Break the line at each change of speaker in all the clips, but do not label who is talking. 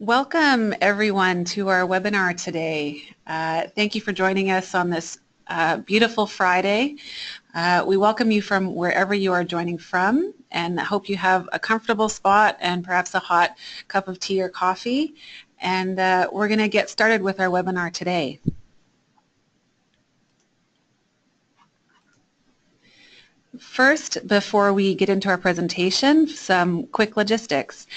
Welcome everyone to our webinar today. Thank you for joining us on this beautiful Friday. We welcome you from wherever you are joining from, and I hope you have a comfortable spot and perhaps a hot cup of tea or coffee. And we're going to get started with our webinar today. First, before we get into our presentation, some quick logistics.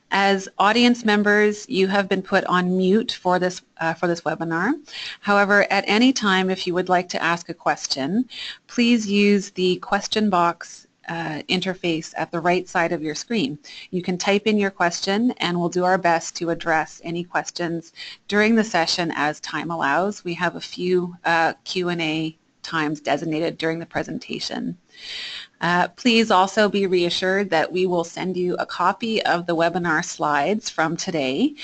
As audience members, you have been put on mute for this webinar. However, at any time, if you would like to ask a question, please use the question box interface at the right side of your screen. You can type in your question and we'll do our best to address any questions during the session as time allows. We have a few Q&A times designated during the presentation. Please also be reassured that we will send you a copy of the webinar slides from today.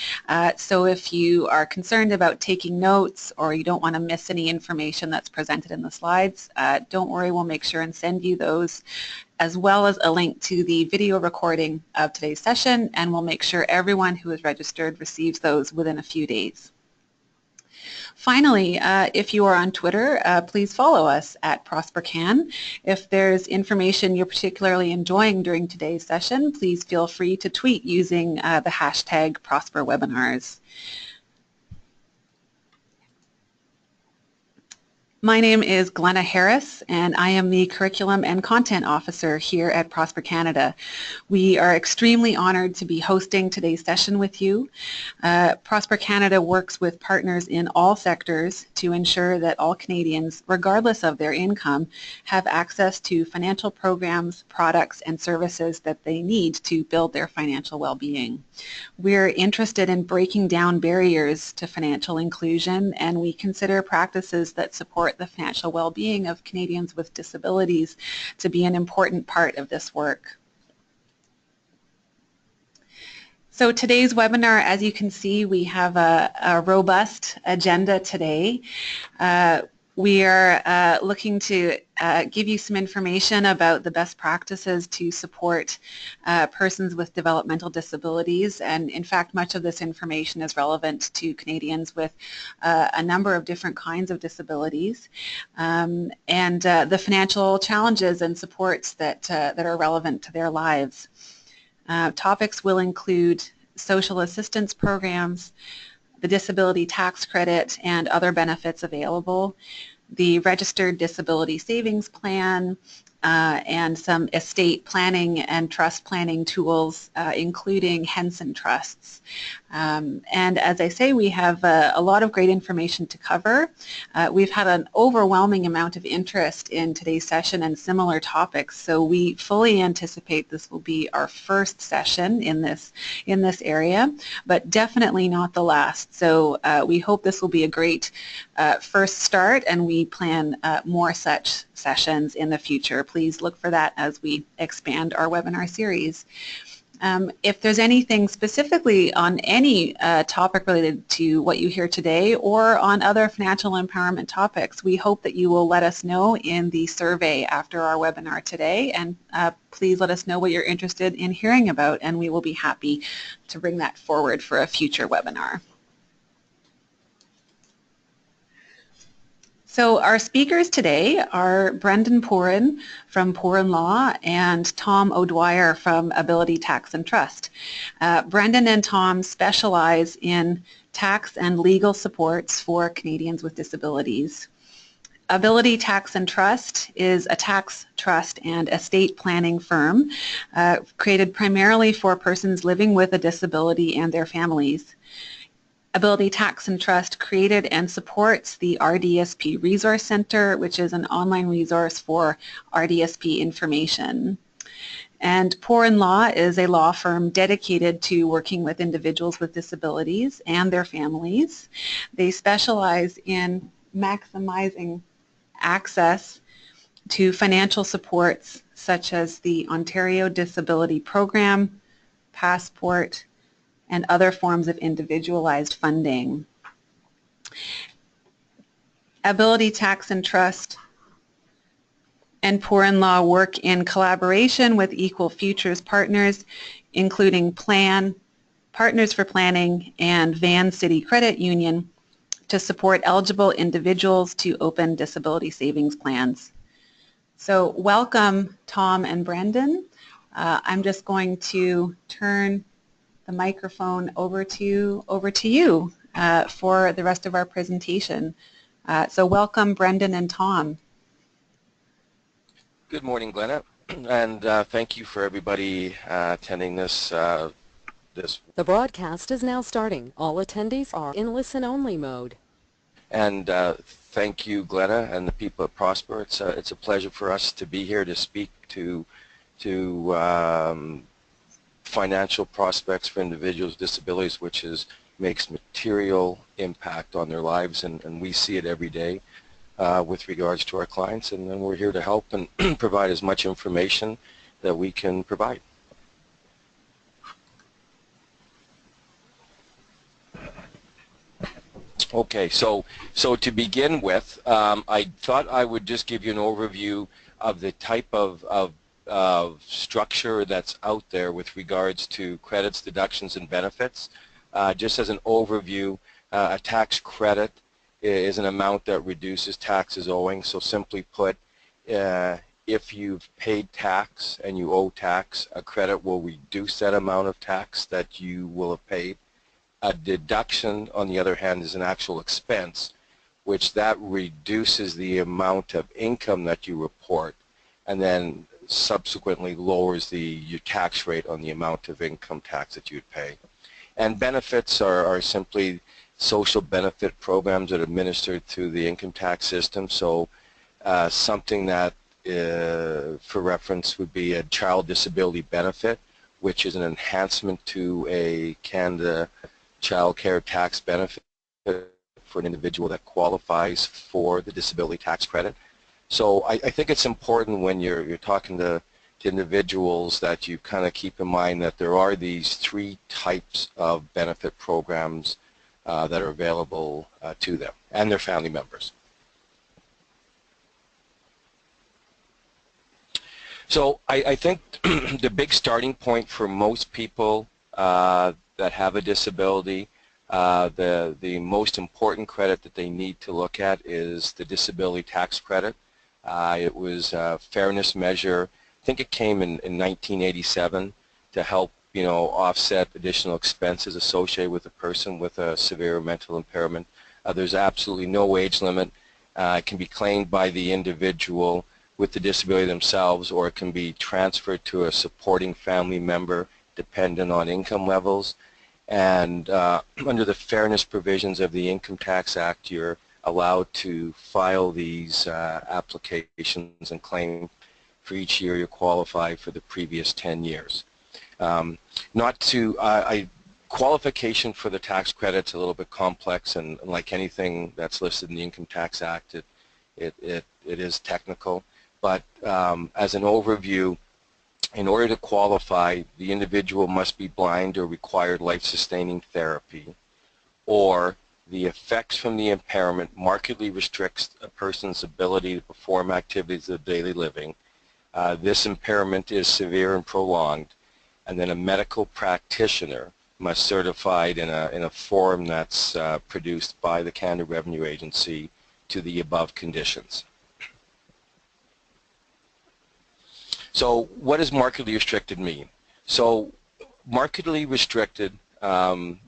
So if you are concerned about taking notes or you don't want to miss any information that's presented in the slides, don't worry, we'll make sure and send you those, as well as a link to the video recording of today's session, and we'll make sure everyone who is registered receives those within a few days. Finally, if you are on Twitter, please follow us at ProsperCan. If there's information you're particularly enjoying during today's session, please feel free to tweet using the hashtag ProsperWebinars. My name is Glenna Harris, and I am the Curriculum and Content Officer here at Prosper Canada. We are extremely honored to be hosting today's session with you. Prosper Canada works with partners in all sectors to ensure that all Canadians, regardless of their income, have access to financial programs, products, and services that they need to build their financial well-being. We're interested in breaking down barriers to financial inclusion, and we consider practices that support the financial well-being of Canadians with disabilities to be an important part of this work. So today's webinar, as you can see, we have a robust agenda today. We are looking to give you some information about the best practices to support persons with developmental disabilities, and in fact much of this information is relevant to Canadians with a number of different kinds of disabilities, and the financial challenges and supports that are relevant to their lives. Topics will include social assistance programs, the disability tax credit and other benefits available, the registered disability savings plan, and some estate planning and trust planning tools, including Henson Trusts. And as I say, we have a lot of great information to cover. We've had an overwhelming amount of interest in today's session and similar topics, so we fully anticipate this will be our first session in this area, but definitely not the last. So we hope this will be a great first start, and we plan more such sessions in the future. Please look for that as we expand our webinar series. If there's anything specifically on any topic related to what you hear today or on other financial empowerment topics, we hope that you will let us know in the survey after our webinar today, and please let us know what you're interested in hearing about, and we will be happy to bring that forward for a future webinar. So our speakers today are Brendon Pooran from PooranLaw and Tom O'Dwyer from Eligibility Tax and Trust. Brendon and Tom specialize in tax and legal supports for Canadians with disabilities. Eligibility Tax and Trust is a tax, trust, and estate planning firm created primarily for persons living with a disability and their families. Eligibility Tax and Trust created and supports the RDSP Resource Center, which is an online resource for RDSP information. And PooranLaw is a law firm dedicated to working with individuals with disabilities and their families. They specialize in maximizing access to financial supports such as the Ontario Disability Program, Passport, and other forms of individualized funding. Eligibility Tax and Trust and PooranLaw work in collaboration with Equal Futures partners, including Plan, Partners for Planning, and Van City Credit Union to support eligible individuals to open disability savings plans. So welcome, Tom and Brendon. I'm just going to turn the microphone over to you for the rest of our presentation. So welcome, Brendon and Tom.
Good morning, Glenna, and thank you for everybody attending this.
The broadcast is now starting. All attendees are in listen-only mode.
And thank you, Glenna, and the people at Prosper. It's a pleasure for us to be here to speak to financial prospects for individuals with disabilities, which makes material impact on their lives, and we see it every day with regards to our clients, and then we're here to help and provide as much information that we can provide. Okay, so to begin with, I thought I would just give you an overview of the type of structure that's out there with regards to credits, deductions, and benefits. Just as an overview, a tax credit is an amount that reduces taxes owing. So simply put, if you've paid tax and you owe tax, a credit will reduce that amount of tax that you will have paid. A deduction, on the other hand, is an actual expense, which that reduces the amount of income that you report, and then subsequently lowers your tax rate on the amount of income tax that you'd pay. And benefits are simply social benefit programs that are administered through the income tax system. So something that, for reference, would be a child disability benefit, which is an enhancement to a Canada child care tax benefit for an individual that qualifies for the disability tax credit. So I think it's important when you're talking to individuals that you kind of keep in mind that there are these three types of benefit programs that are available to them and their family members. So I think the big starting point for most people that have a disability, the most important credit that they need to look at is the disability tax credit. It was a fairness measure. I think it came in 1987 to help, offset additional expenses associated with a person with a severe mental impairment. There's absolutely no age limit. It can be claimed by the individual with the disability themselves, or it can be transferred to a supporting family member dependent on income levels. And under the fairness provisions of the Income Tax Act, you're allowed to file these applications and claim for each year you qualify for the previous 10 years. Qualification for the tax credit's a little bit complex, and like anything that's listed in the Income Tax Act, it is technical. But as an overview, in order to qualify, the individual must be blind or require life-sustaining therapy, or the effects from the impairment markedly restricts a person's ability to perform activities of daily living. This impairment is severe and prolonged, and then a medical practitioner must certify it in a form that's produced by the Canada Revenue Agency to the above conditions. So what does markedly restricted mean? So markedly restricted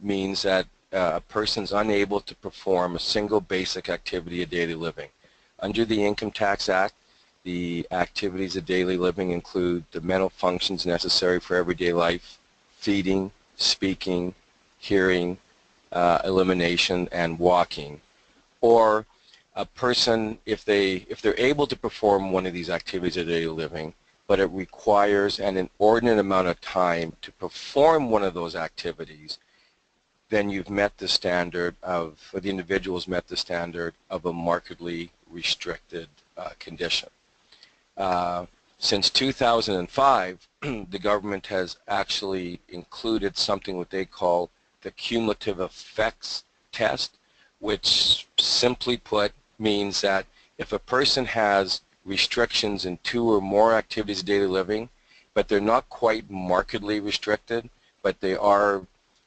means that a person's unable to perform a single basic activity of daily living. Under the Income Tax Act, the activities of daily living include the mental functions necessary for everyday life: feeding, speaking, hearing, elimination, and walking. Or a person, if they're able to perform one of these activities of daily living, but it requires an inordinate amount of time to perform one of those activities, then you've met the standard of, or the individual's met the standard of a markedly restricted condition. Since 2005, the government has actually included something what they call the cumulative effects test, which simply put means that if a person has restrictions in 2 or more activities of daily living, but they're not quite markedly restricted, but they are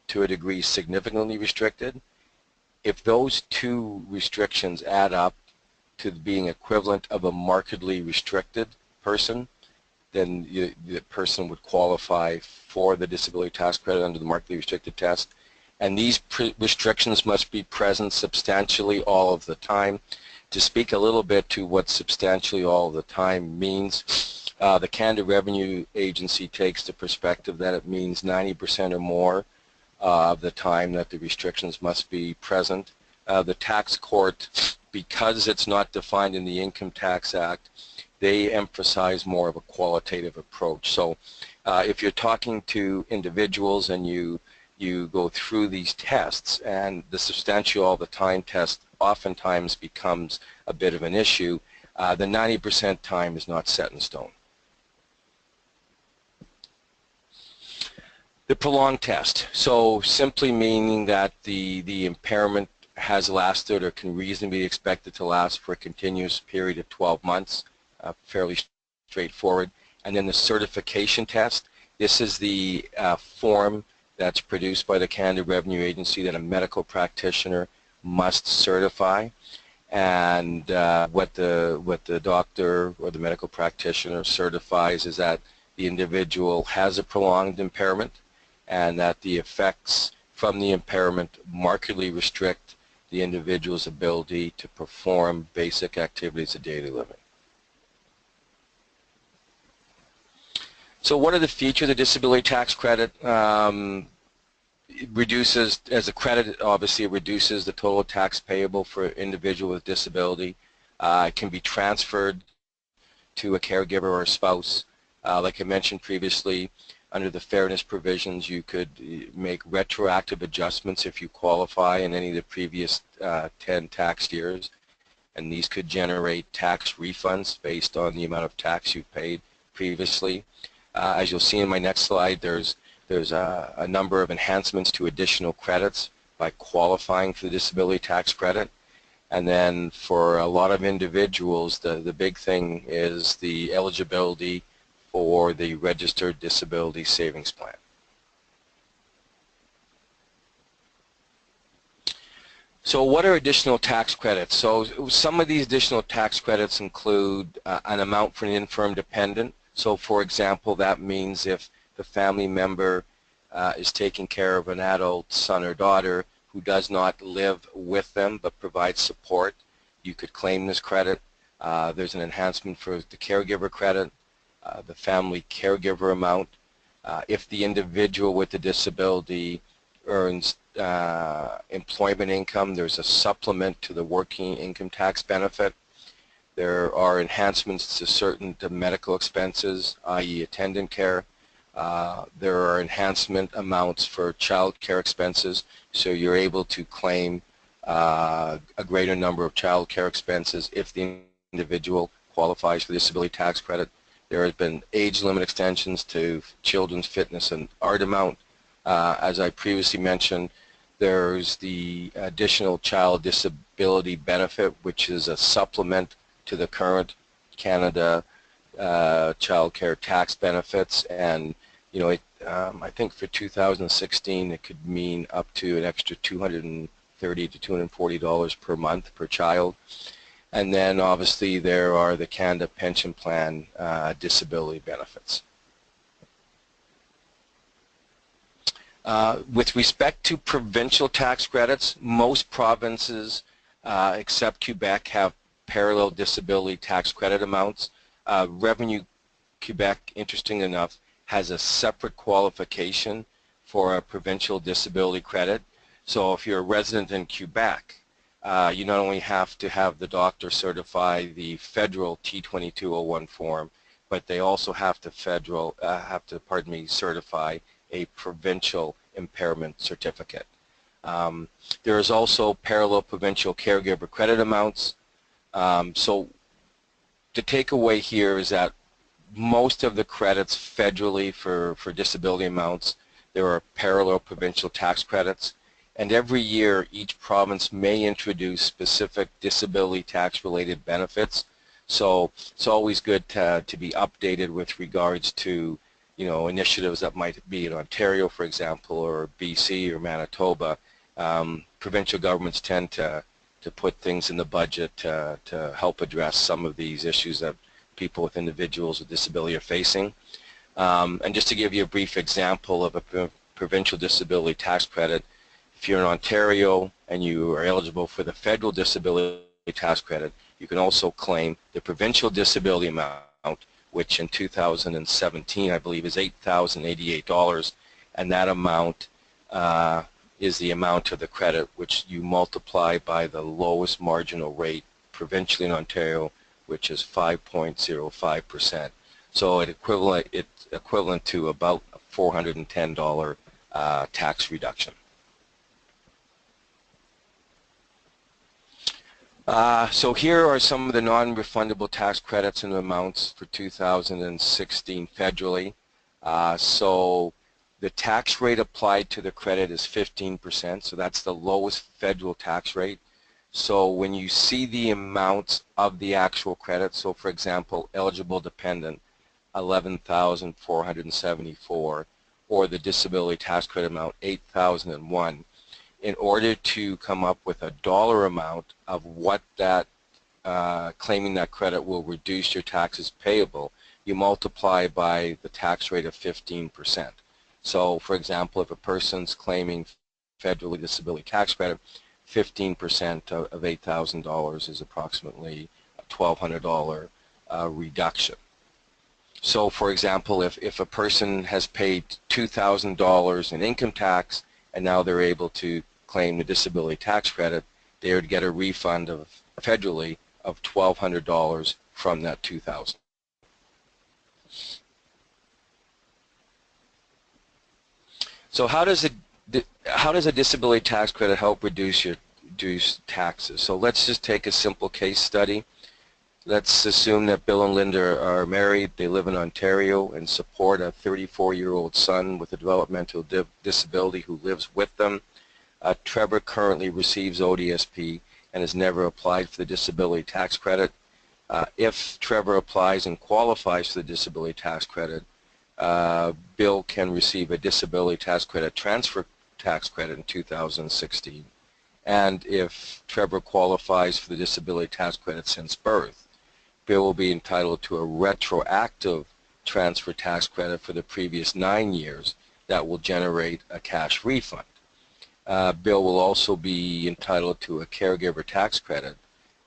to a degree significantly restricted. If those two restrictions add up to being equivalent of a markedly restricted person, then the person would qualify for the disability tax credit under the markedly restricted test. And these restrictions must be present substantially all of the time. To speak a little bit to what substantially all of the time means, the Canada Revenue Agency takes the perspective that it means 90% or more of the time that the restrictions must be present. The tax court, because it's not defined in the Income Tax Act, they emphasize more of a qualitative approach. So if you're talking to individuals and you go through these tests, and the substantial all the time test oftentimes becomes a bit of an issue, the 90% time is not set in stone. The prolonged test, so simply meaning that the impairment has lasted or can reasonably be expected to last for a continuous period of 12 months, fairly straightforward. And then the certification test, this is the form that's produced by the Canada Revenue Agency that a medical practitioner must certify. And what the doctor or the medical practitioner certifies is that the individual has a prolonged impairment and that the effects from the impairment markedly restrict the individual's ability to perform basic activities of daily living. So what are the features of the disability tax credit? It reduces, as a credit, obviously it reduces the total tax payable for an individual with disability. It can be transferred to a caregiver or a spouse. Like I mentioned previously, under the fairness provisions, you could make retroactive adjustments if you qualify in any of the previous 10 tax years, and these could generate tax refunds based on the amount of tax you've paid previously. As you'll see in my next slide, there's a number of enhancements to additional credits by qualifying for the disability tax credit. And then for a lot of individuals, the big thing is the eligibility for the registered disability savings plan. So what are additional tax credits? So some of these additional tax credits include an amount for an infirm dependent. So for example, that means if the family member is taking care of an adult son or daughter who does not live with them but provides support, you could claim this credit. There's an enhancement for the caregiver credit, the family caregiver amount. If the individual with the disability earns employment income, there's a supplement to the working income tax benefit. There are enhancements to certain medical expenses, i.e. attendant care. There are enhancement amounts for child care expenses, so you're able to claim a greater number of child care expenses if the individual qualifies for the disability tax credit. There has been age limit extensions to children's fitness and art amount. As I previously mentioned, there's the additional child disability benefit, which is a supplement to the current Canada child care tax benefits, and you know, I think for 2016 it could mean up to an extra $230 to $240 per month per child. And then obviously there are the Canada Pension Plan disability benefits. With respect to provincial tax credits, most provinces except Quebec have parallel disability tax credit amounts. Revenue Quebec, interesting enough, has a separate qualification for a provincial disability credit. So if you're a resident in Quebec, you not only have to have the doctor certify the federal T2201 form, but they also have to certify a provincial impairment certificate. There is also parallel provincial caregiver credit amounts. So the takeaway here is that most of the credits federally for disability amounts, there are parallel provincial tax credits. And every year, each province may introduce specific disability tax-related benefits. So it's always good to be updated with regards to initiatives that might be in Ontario, for example, or BC or Manitoba, provincial governments tend to put things in the budget to help address some of these issues that people with individuals with disability are facing. And just to give you a brief example of a provincial disability tax credit, if you're in Ontario and you are eligible for the federal disability tax credit, you can also claim the provincial disability amount, which in 2017 I believe is $8,088, and that amount is the amount of the credit which you multiply by the lowest marginal rate provincially in Ontario, which is 5.05%. So it's equivalent to about a $410 tax reduction. So here are some of the non-refundable tax credits and amounts for 2016 federally. So the tax rate applied to the credit is 15%, so that's the lowest federal tax rate. So when you see the amounts of the actual credit, so for example, eligible dependent, $11,474, or the disability tax credit amount, $8,001, in order to come up with a dollar amount of what that claiming that credit will reduce your taxes payable, you multiply by the tax rate of 15%. So for example, if a person's claiming federal disability tax credit, 15% of $8,000 is approximately a $1,200 reduction. So for example, if a person has paid $2,000 in income tax and now they're able to claim the disability tax credit, they would get a refund of federally of $1,200 from that $2,000. So how does a disability tax credit help reduce taxes? So let's just take a simple case study. Let's assume that Bill and Linda are married, they live in Ontario and support a 34-year-old son with a developmental disability who lives with them. Trevor currently receives ODSP and has never applied for the disability tax credit. If Trevor applies and qualifies for the disability tax credit, Bill can receive a disability tax credit transfer tax credit in 2016. And if Trevor qualifies for the disability tax credit since birth, Bill will be entitled to a retroactive transfer tax credit for the previous 9 years that will generate a cash refund. Bill will also be entitled to a caregiver tax credit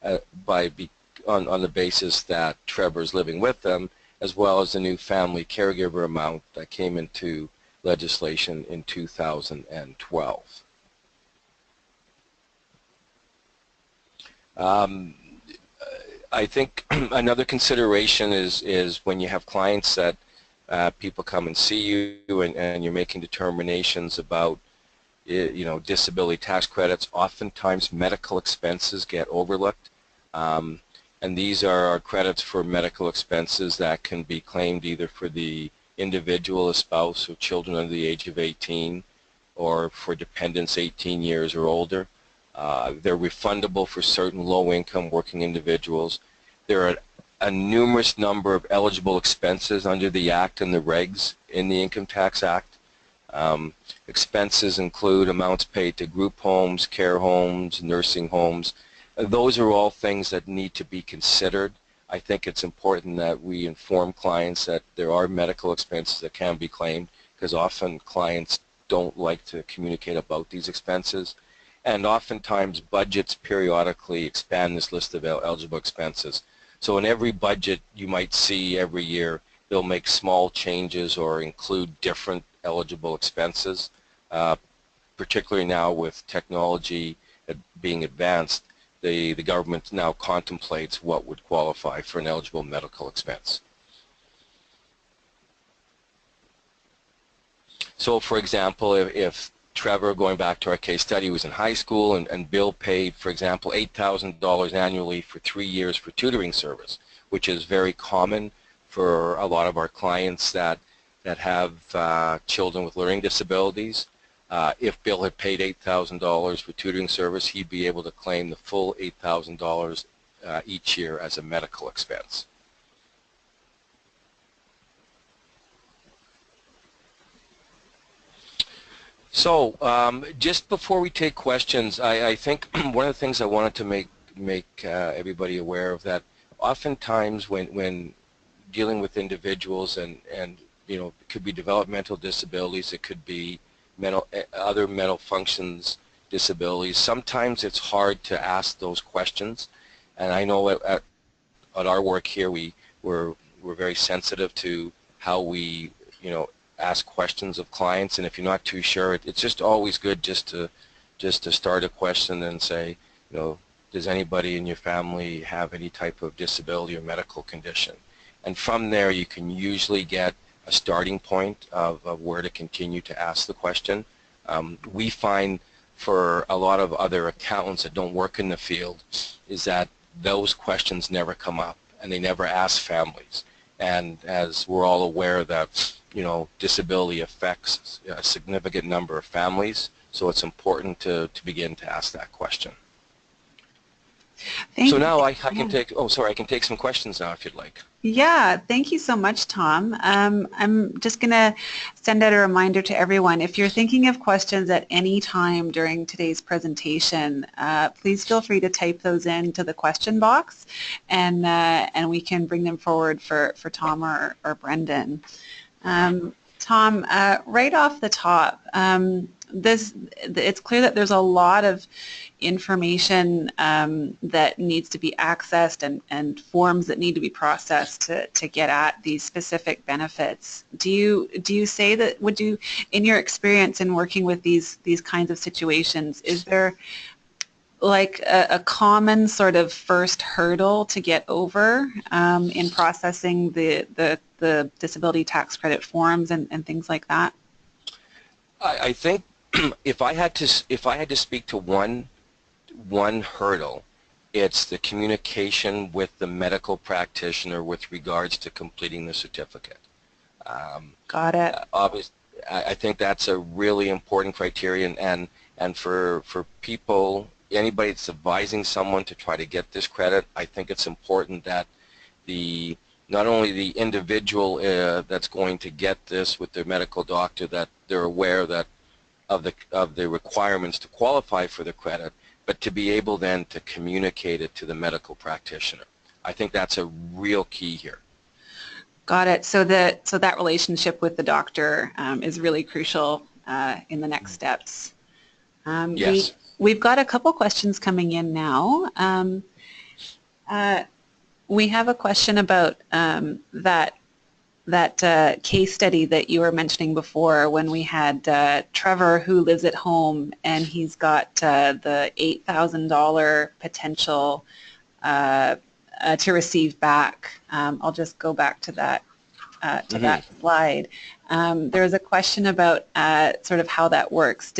on the basis that Trevor is living with them, as well as the new family caregiver amount that came into legislation in 2012. I think another consideration is when you have clients that people come and see you and you're making determinations about disability tax credits. Oftentimes medical expenses get overlooked, and these are credits for medical expenses that can be claimed either for the individual, a spouse, or children under the age of 18, or for dependents 18 years or older. They're refundable for certain low-income working individuals. There are a numerous number of eligible expenses under the Act and the regs in the Income Tax Act. Expenses include amounts paid to group homes, care homes, nursing homes. Those are all things that need to be considered. I think it's important that we inform clients that there are medical expenses that can be claimed, because often clients don't like to communicate about these expenses. And oftentimes budgets periodically expand this list of eligible expenses. So in every budget you might see every year, they'll make small changes or include different eligible expenses. Particularly now with technology being advanced, the government now contemplates what would qualify for an eligible medical expense. So for example, if Trevor, going back to our case study, was in high school and Bill paid, for example, $8,000 annually for 3 years for tutoring service, which is very common for a lot of our clients that have children with learning disabilities. If Bill had paid $8,000 for tutoring service, he'd be able to claim the full $8,000 each year as a medical expense. So just before we take questions, I think one of the things I wanted to make everybody aware of, that oftentimes when dealing with individuals and you know, it could be developmental disabilities, it could be other mental functions disabilities, sometimes it's hard to ask those questions. And I know at our work here, we're very sensitive to how we, you know, ask questions of clients, and if you're not too sure, it's just always good just to start a question and say, you know, does anybody in your family have any type of disability or medical condition? And from there you can usually get a starting point of where to continue to ask the question. We find for a lot of other accountants that don't work in the field is that those questions never come up and they never ask families. And as we're all aware that, you know, disability affects a significant number of families, so it's important to begin to ask that question. So now I can take, oh sorry, I can take some questions now if you'd like.
Yeah, thank you so much, Tom. I'm just going to send out a reminder to everyone. If you're thinking of questions at any time during today's presentation, please feel free to type those into the question box, and we can bring them forward for Tom or Brendon. Tom, right off the top, it's clear that there's a lot of information that needs to be accessed and forms that need to be processed to get at these specific benefits. Do you say that, would you, in your experience in working with these kinds of situations, is there like a common sort of first hurdle to get over in processing the disability tax credit forms and things like that?
I think if I had to speak to one hurdle, it's the communication with the medical practitioner with regards to completing the certificate.
Got it.
Obviously, I think that's a really important criterion, and for people, anybody that's advising someone to try to get this credit, I think it's important that not only the individual that's going to get this with their medical doctor, that they're aware that of the requirements to qualify for the credit, but to be able then to communicate it to the medical practitioner. I think that's a real key here.
Got it. So that relationship with the doctor is really crucial in the next steps.
Yes.
We've got a couple questions coming in now. We have a question about that case study that you were mentioning before, when we had Trevor, who lives at home, and he's got the $8,000 potential to receive back. I'll just go back to that that slide. There's a question about sort of how that works.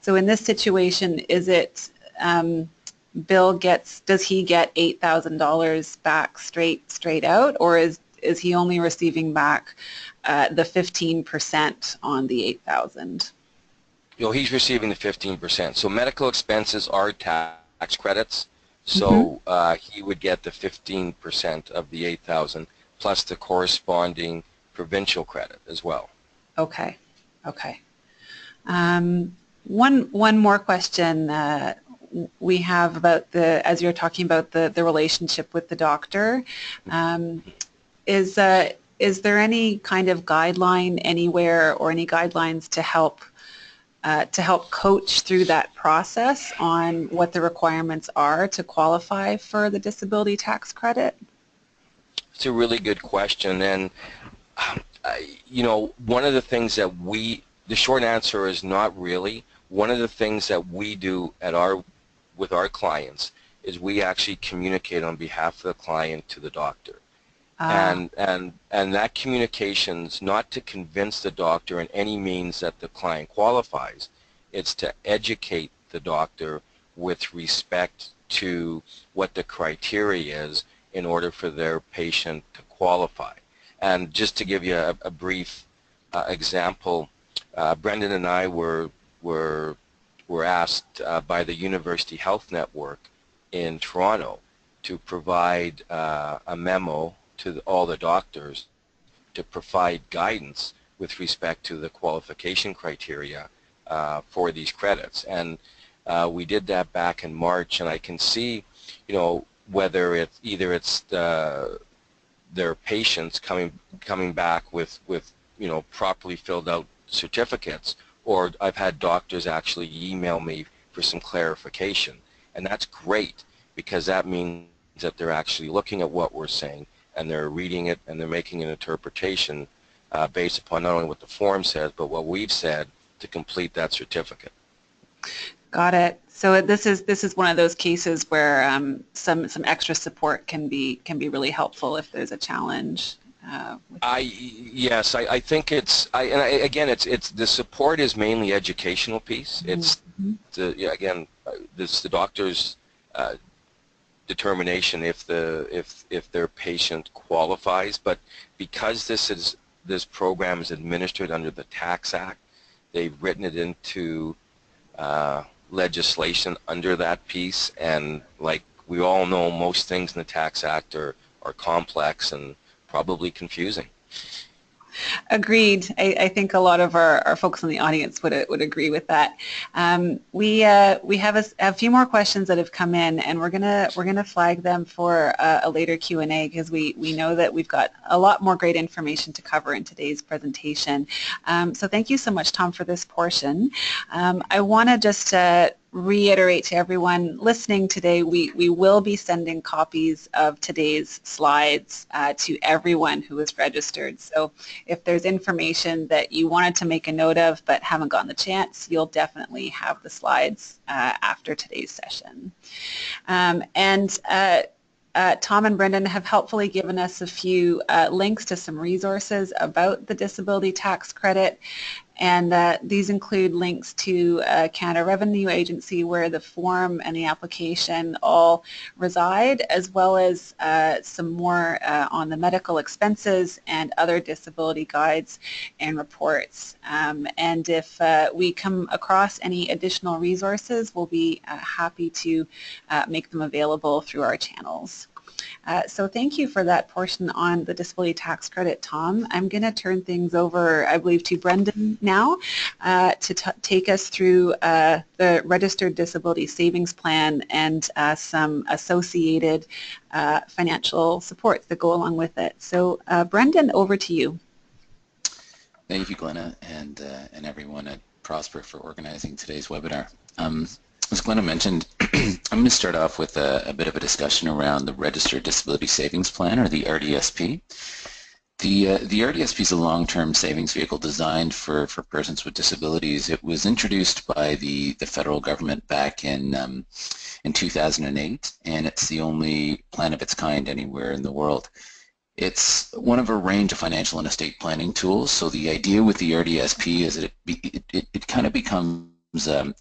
So in this situation, is it does he get $8,000 back straight out, or is he only receiving back the 15% on the $8,000?
You know, he's receiving the 15%. So medical expenses are tax credits. So he would get the 15% of the $8,000 plus the corresponding provincial credit as well.
Okay. Okay. One more question we have about as you're talking about the relationship with the doctor. Is there any kind of guideline anywhere, or any guidelines to help coach through that process on what the requirements are to qualify for the disability tax credit?
It's a really good question, and you know, one of the things that the short answer is not really. One of the things that we do with our clients is we actually communicate on behalf of the client to the doctor. And that communication's not to convince the doctor in any means that the client qualifies. It's to educate the doctor with respect to what the criteria is in order for their patient to qualify. And just to give you a brief example, Brendon and I were asked by the University Health Network in Toronto to provide a memo to all the doctors to provide guidance with respect to the qualification criteria for these credits. And we did that back in March, and I can see, whether it's either their patients coming back with properly filled out certificates, or I've had doctors actually email me for some clarification, and that's great, because that means that they're actually looking at what we're saying and they're reading it and they're making an interpretation based upon not only what the form says but what we've said to complete that certificate.
Got it. So this is one of those cases where some extra support can be really helpful if there's a challenge.
Yes, I think again, it's the support is mainly educational piece. It's the doctor's determination if their patient qualifies, but because this program is administered under the Tax Act, they've written it into legislation under that piece, and like we all know, most things in the Tax Act are complex and probably confusing.
Agreed. I think a lot of our folks in the audience would agree with that. We have a few more questions that have come in, and we're gonna flag them for a later Q&A, because we know that we've got a lot more great information to cover in today's presentation. So thank you so much, Tom, for this portion. I want to just reiterate to everyone listening today, we will be sending copies of today's slides to everyone who is registered. So if there's information that you wanted to make a note of but haven't gotten the chance, you'll definitely have the slides after today's session. Tom and Brendon have helpfully given us a few links to some resources about the disability tax credit, and these include links to Canada Revenue Agency, where the form and the application all reside, as well as some more on the medical expenses and other disability guides and reports. And if we come across any additional resources, we'll be happy to make them available through our channels. So thank you for that portion on the disability tax credit, Tom. I'm going to turn things over, I believe, to Brendon now to take us through the Registered Disability Savings Plan and some associated financial supports that go along with it. So Brendon, over to you.
Thank you, Glenna, and everyone at Prosper for organizing today's webinar. As Glenna mentioned, I'm going to start off with a bit of a discussion around the Registered Disability Savings Plan, or the RDSP. The RDSP is a long-term savings vehicle designed for persons with disabilities. It was introduced by the federal government back in 2008, and it's the only plan of its kind anywhere in the world. It's one of a range of financial and estate planning tools. So the idea with the RDSP is that it kind of becomes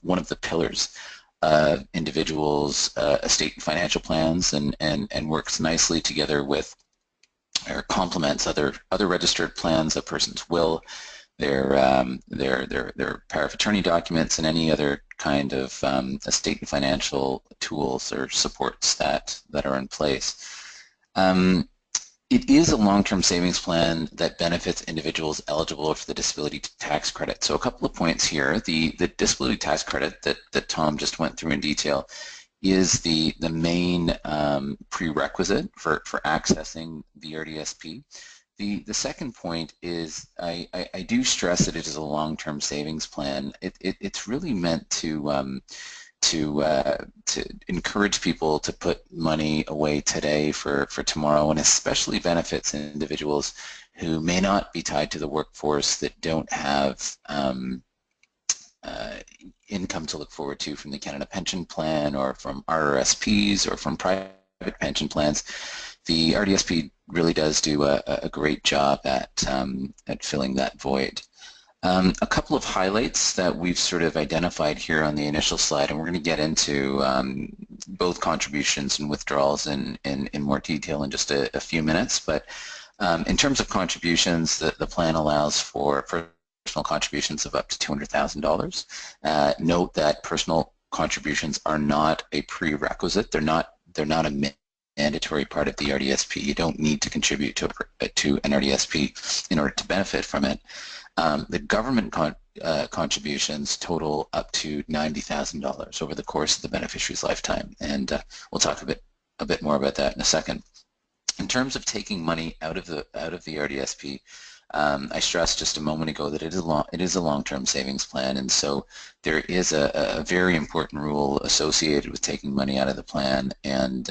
one of the pillars of individuals' estate and financial plans, and works nicely together with, or complements other registered plans, a person's will, their power of attorney documents, and any other kind of estate and financial tools or supports that are in place. It is a long-term savings plan that benefits individuals eligible for the disability tax credit. So a couple of points here. The disability tax credit that Tom just went through in detail is the main prerequisite for accessing the RDSP. The second point is I do stress that it is a long-term savings plan. It's really meant to encourage people to put money away today for tomorrow, and especially benefits individuals who may not be tied to the workforce, that don't have income to look forward to from the Canada Pension Plan or from RRSPs or from private pension plans. The RDSP really does do a great job at filling that void. A couple of highlights that we've sort of identified here on the initial slide, and we're going to get into both contributions and withdrawals in more detail in just a few minutes. But in terms of contributions, the plan allows for personal contributions of up to $200,000. Note that personal contributions are not a prerequisite. They're not a mandatory part of the RDSP. You don't need to contribute to an RDSP in order to benefit from it. The government contributions total up to $90,000 over the course of the beneficiary's lifetime, and we'll talk a bit more about that in a second. In terms of taking money out of the RDSP, I stressed just a moment ago that it is a long-term savings plan, and so there is a very important rule associated with taking money out of the plan, and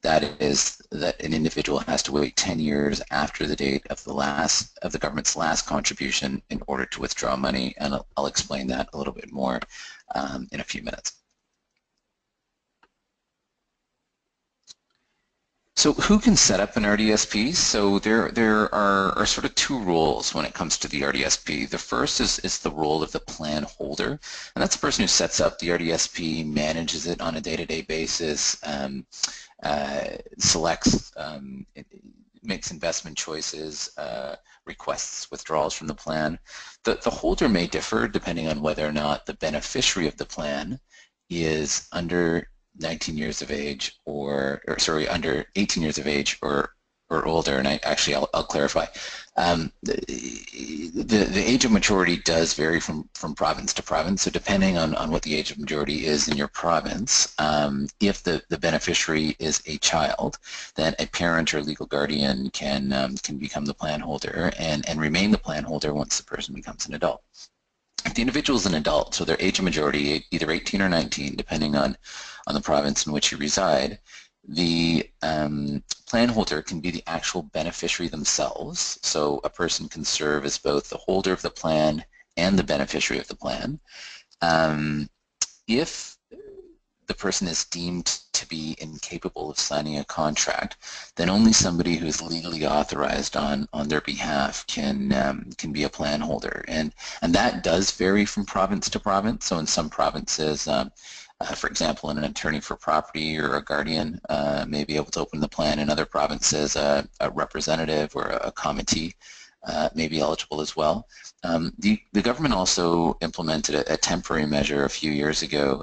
that is that an individual has to wait 10 years after the date of the government's last contribution in order to withdraw money, and I'll explain that a little bit more in a few minutes. So who can set up an RDSP? So there are sort of two roles when it comes to the RDSP. The first is the role of the plan holder, and that's the person who sets up the RDSP, manages it on a day-to-day basis, selects, makes investment choices, requests withdrawals from the plan. The holder may differ depending on whether or not the beneficiary of the plan is under 19 years of age or sorry, under 18 years of age or older, and I'll clarify. The age of majority does vary from province to province, so depending on what the age of majority is in your province, if the beneficiary is a child, then a parent or legal guardian can become the plan holder and remain the plan holder once the person becomes an adult. If the individual is an adult, so their age of majority, either 18 or 19, depending on the province in which you reside, the plan holder can be the actual beneficiary themselves. So a person can serve as both the holder of the plan and the beneficiary of the plan. If the person is deemed to be incapable of signing a contract, then only somebody who is legally authorized on their behalf can be a plan holder, and that does vary from province to province. So in some provinces, for example, an attorney for property or a guardian may be able to open the plan. In other provinces, a representative or a committee may be eligible as well. The government also implemented a temporary measure a few years ago,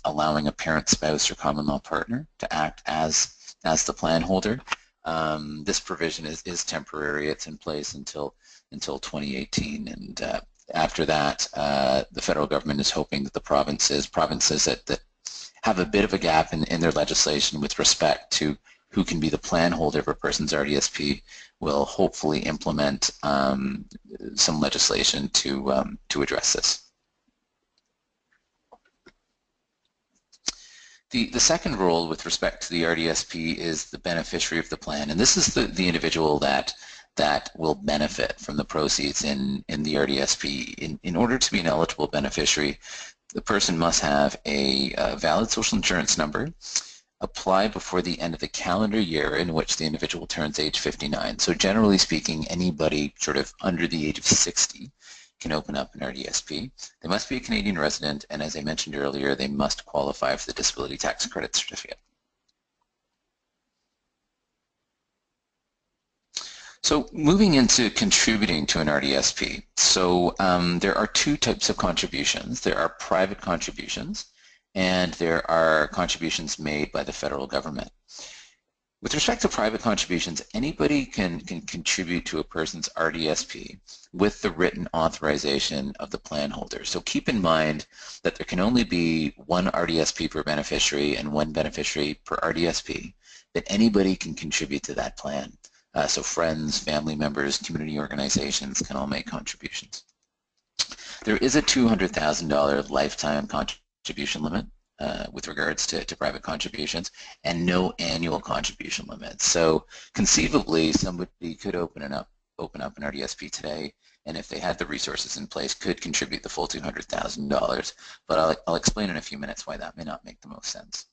allowing a parent, spouse, or common law partner to act as the plan holder. This provision is temporary. It's in place until 2018, and after that, the federal government is hoping that the provinces that have a bit of a gap in their legislation with respect to who can be the plan holder of a person's RDSP will hopefully implement some legislation to address this. The second role with respect to the RDSP is the beneficiary of the plan, and this is the individual that will benefit from the proceeds in the RDSP. In order to be an eligible beneficiary, the person must have a valid social insurance number, apply before the end of the calendar year in which the individual turns age 59. So generally speaking, anybody sort of under the age of 60 can open up an RDSP. They must be a Canadian resident, and as I mentioned earlier, they must qualify for the Disability Tax Credit certificate. So moving into contributing to an RDSP. So there are two types of contributions. There are private contributions, and there are contributions made by the federal government. With respect to private contributions, anybody can contribute to a person's RDSP with the written authorization of the plan holder. So keep in mind that there can only be one RDSP per beneficiary and one beneficiary per RDSP, that anybody can contribute to that plan. So friends, family members, community organizations can all make contributions. There is a $200,000 lifetime contribution limit with regards to private contributions, and no annual contribution limit. So conceivably, somebody could open up an RDSP today, and if they had the resources in place, could contribute the full $200,000. But I'll explain in a few minutes why that may not make the most sense.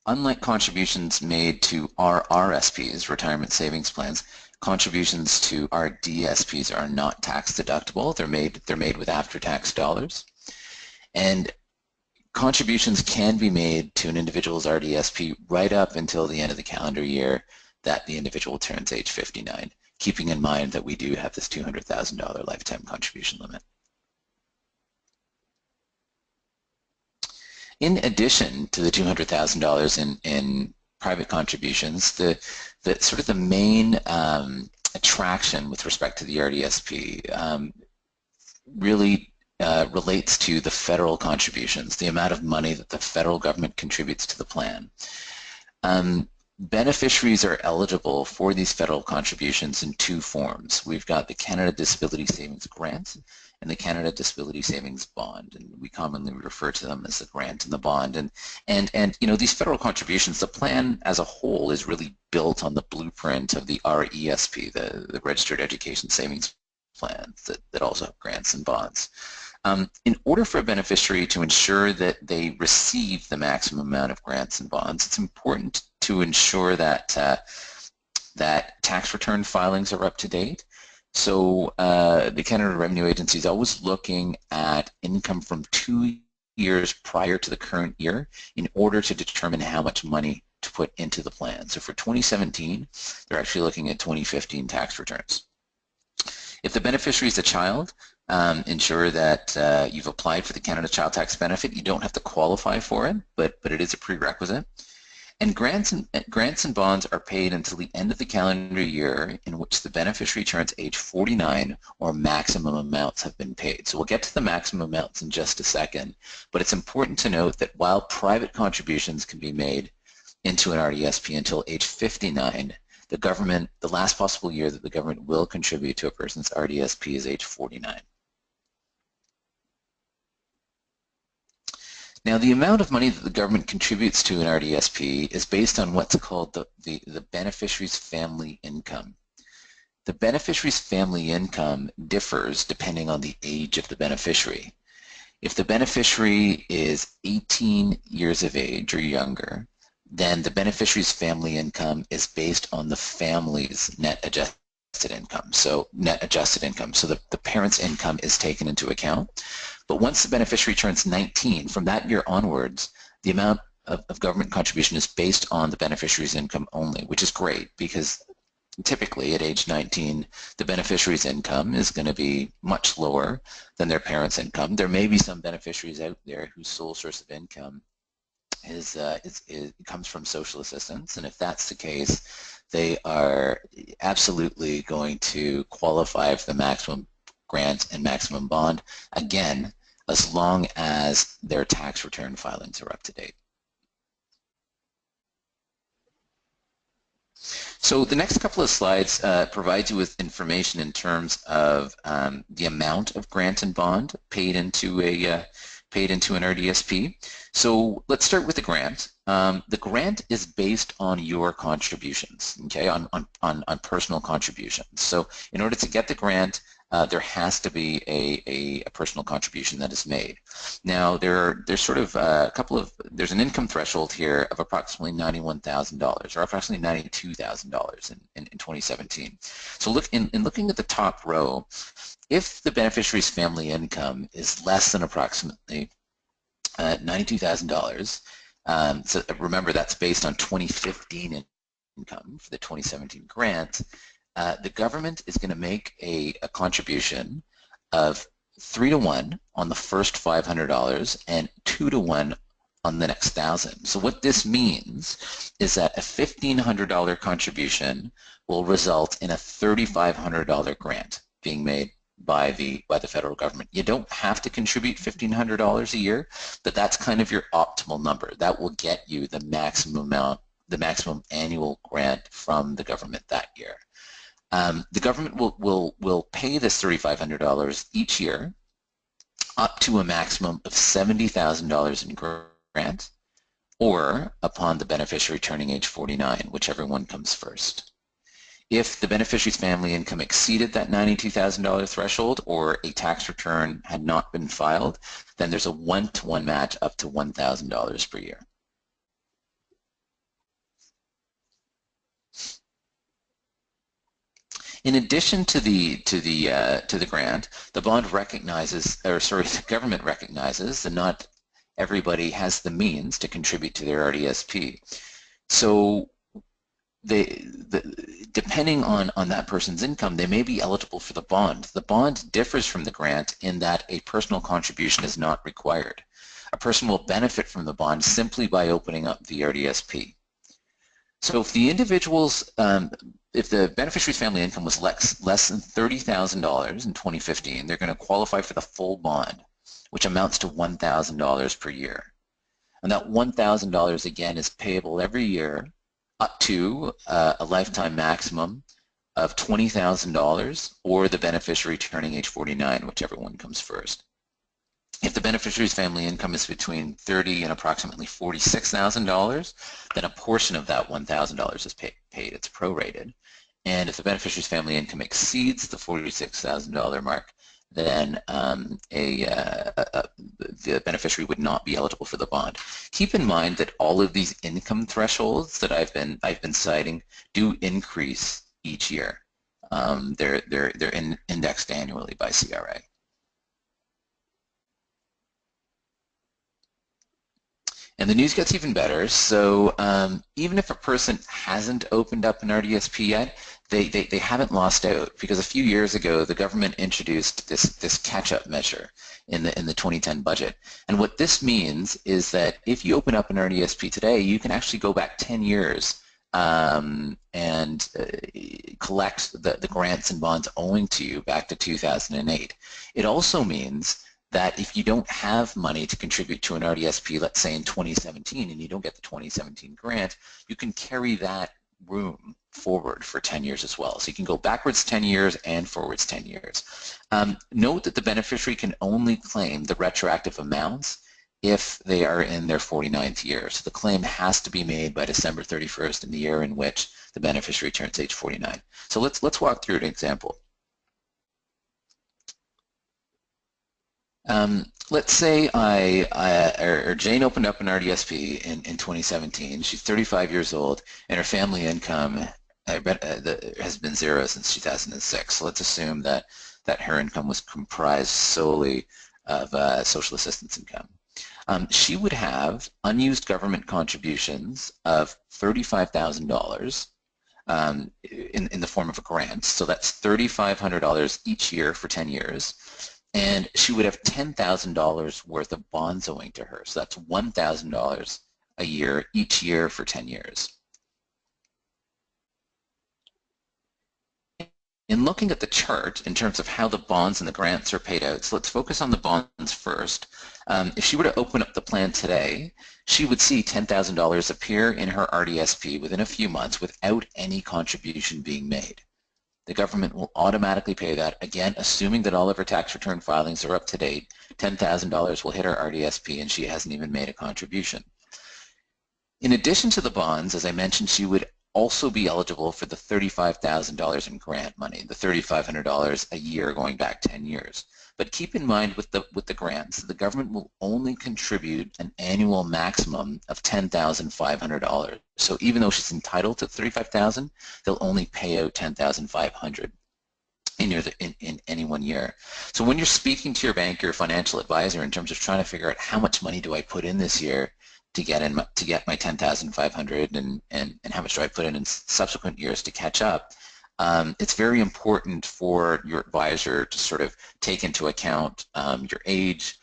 Unlike contributions made to RRSPs, retirement savings plans, contributions to RDSPs are not tax deductible. They're made with after-tax dollars, and contributions can be made to an individual's RDSP right up until the end of the calendar year that the individual turns age 59, keeping in mind that we do have this $200,000 lifetime contribution limit. In addition to the $200,000 in private contributions, the sort of the main attraction with respect to the RDSP really relates to the federal contributions, the amount of money that the federal government contributes to the plan. Beneficiaries are eligible for these federal contributions in two forms. We've got the Canada Disability Savings Grant and the Canada Disability Savings Bond, and we commonly refer to them as the grant and the bond. And you know, these federal contributions, the plan as a whole is really built on the blueprint of the RESP, the Registered Education Savings Plans that also have grants and bonds. In order for a beneficiary to ensure that they receive the maximum amount of grants and bonds, it's important to ensure that that tax return filings are up to date. So the Canada Revenue Agency is always looking at income from 2 years prior to the current year in order to determine how much money to put into the plan. So for 2017, they're actually looking at 2015 tax returns. If the beneficiary is a child, ensure that you've applied for the Canada Child Tax Benefit. You don't have to qualify for it, but it is a prerequisite. And grants and bonds are paid until the end of the calendar year in which the beneficiary turns age 49 or maximum amounts have been paid. So we'll get to the maximum amounts in just a second, but it's important to note that while private contributions can be made into an RDSP until age 59, the government, the last possible year that the government will contribute to a person's RDSP is age 49. Now, the amount of money that the government contributes to an RDSP is based on what's called the beneficiary's family income. The beneficiary's family income differs depending on the age of the beneficiary. If the beneficiary is 18 years of age or younger, then the beneficiary's family income is based on the family's net adjusted income. So the parent's income is taken into account. But once the beneficiary turns 19, from that year onwards, the amount of government contribution is based on the beneficiary's income only, which is great because typically at age 19, the beneficiary's income is going to be much lower than their parent's income. There may be some beneficiaries out there whose sole source of income comes from social assistance, and if that's the case, they are absolutely going to qualify for the maximum grant and maximum bond, again, as long as their tax return filings are up to date. So the next couple of slides provide you with information in terms of the amount of grant and bond paid into an RDSP. So let's start with the grant. The grant is based on your contributions, okay, on personal contributions. So in order to get the grant, there has to be a personal contribution that is made. Now there's sort of there's an income threshold here of approximately $91,000 or approximately $92,000 in 2017. So in looking at the top row, if the beneficiary's family income is less than approximately $92,000, so remember that's based on 2015 income for the 2017 grant, the government is going to make a contribution of 3-to-1 on the first $500 and 2-to-1 on the next 1,000. So what this means is that a $1,500 contribution will result in a $3,500 grant being made by the federal government. You don't have to contribute $1,500 a year, but that's kind of your optimal number. That will get you the maximum amount, the maximum annual grant from the government that year. The government will pay this $3,500 each year up to a maximum of $70,000 in grant, or upon the beneficiary turning age 49, whichever one comes first. If the beneficiary's family income exceeded that $92,000 threshold or a tax return had not been filed, then there's a 1-to-1 match up to $1,000 per year. In addition to the grant, the bond recognizes, or sorry, the government recognizes that not everybody has the means to contribute to their RDSP. So depending on that person's income, they may be eligible for the bond. The bond differs from the grant in that a personal contribution is not required. A person will benefit from the bond simply by opening up the RDSP. So if the individual's, if the beneficiary's family income was less than $30,000 in 2015, they're going to qualify for the full bond, which amounts to $1,000 per year. And that $1,000 again is payable every year up to a lifetime maximum of $20,000 or the beneficiary turning age 49, whichever one comes first. If the beneficiary's family income is between $30,000 and approximately $46,000, then a portion of that $1,000 is paid. It's prorated. And if the beneficiary's family income exceeds the $46,000 mark, then the beneficiary would not be eligible for the bond. Keep in mind that all of these income thresholds that I've been citing do increase each year. They're indexed annually by CRA. And the news gets even better. So even if a person hasn't opened up an RDSP yet, they haven't lost out, because a few years ago the government introduced this catch-up measure in the 2010 budget. And what this means is that if you open up an RDSP today, you can actually go back 10 years and collect the grants and bonds owing to you back to 2008. It also means that if you don't have money to contribute to an RDSP, let's say in 2017, and you don't get the 2017 grant, you can carry that room forward for 10 years as well. So you can go backwards 10 years and forwards 10 years. Note that the beneficiary can only claim the retroactive amounts if they are in their 49th year. So the claim has to be made by December 31st in the year in which the beneficiary turns age 49. So let's walk through an example. Let's say Jane opened up an RDSP in 2017. She's 35 years old, and her family income has been zero since 2006. So let's assume that her income was comprised solely of social assistance income. She would have unused government contributions of $35,000 in the form of a grant. So that's $3,500 each year for 10 years. And she would have $10,000 worth of bonds owing to her. So that's $1,000 a year each year for 10 years. In looking at the chart in terms of how the bonds and the grants are paid out, so let's focus on the bonds first. If she were to open up the plan today, she would see $10,000 appear in her RDSP within a few months without any contribution being made. The government will automatically pay that, again, assuming that all of her tax return filings are up to date. $10,000 will hit her RDSP and she hasn't even made a contribution. In addition to the bonds, as I mentioned, she would also be eligible for the $35,000 in grant money, the $3,500 a year going back 10 years. But keep in mind with the grants, the government will only contribute an annual maximum of $10,500. So even though she's entitled to $35,000, they'll only pay out $10,500 in any 1 year. So when you're speaking to your bank or financial advisor in terms of trying to figure out how much money do I put in this year to get my $10,500 and how much do I put in subsequent years to catch up, it's very important for your advisor to sort of take into account your age,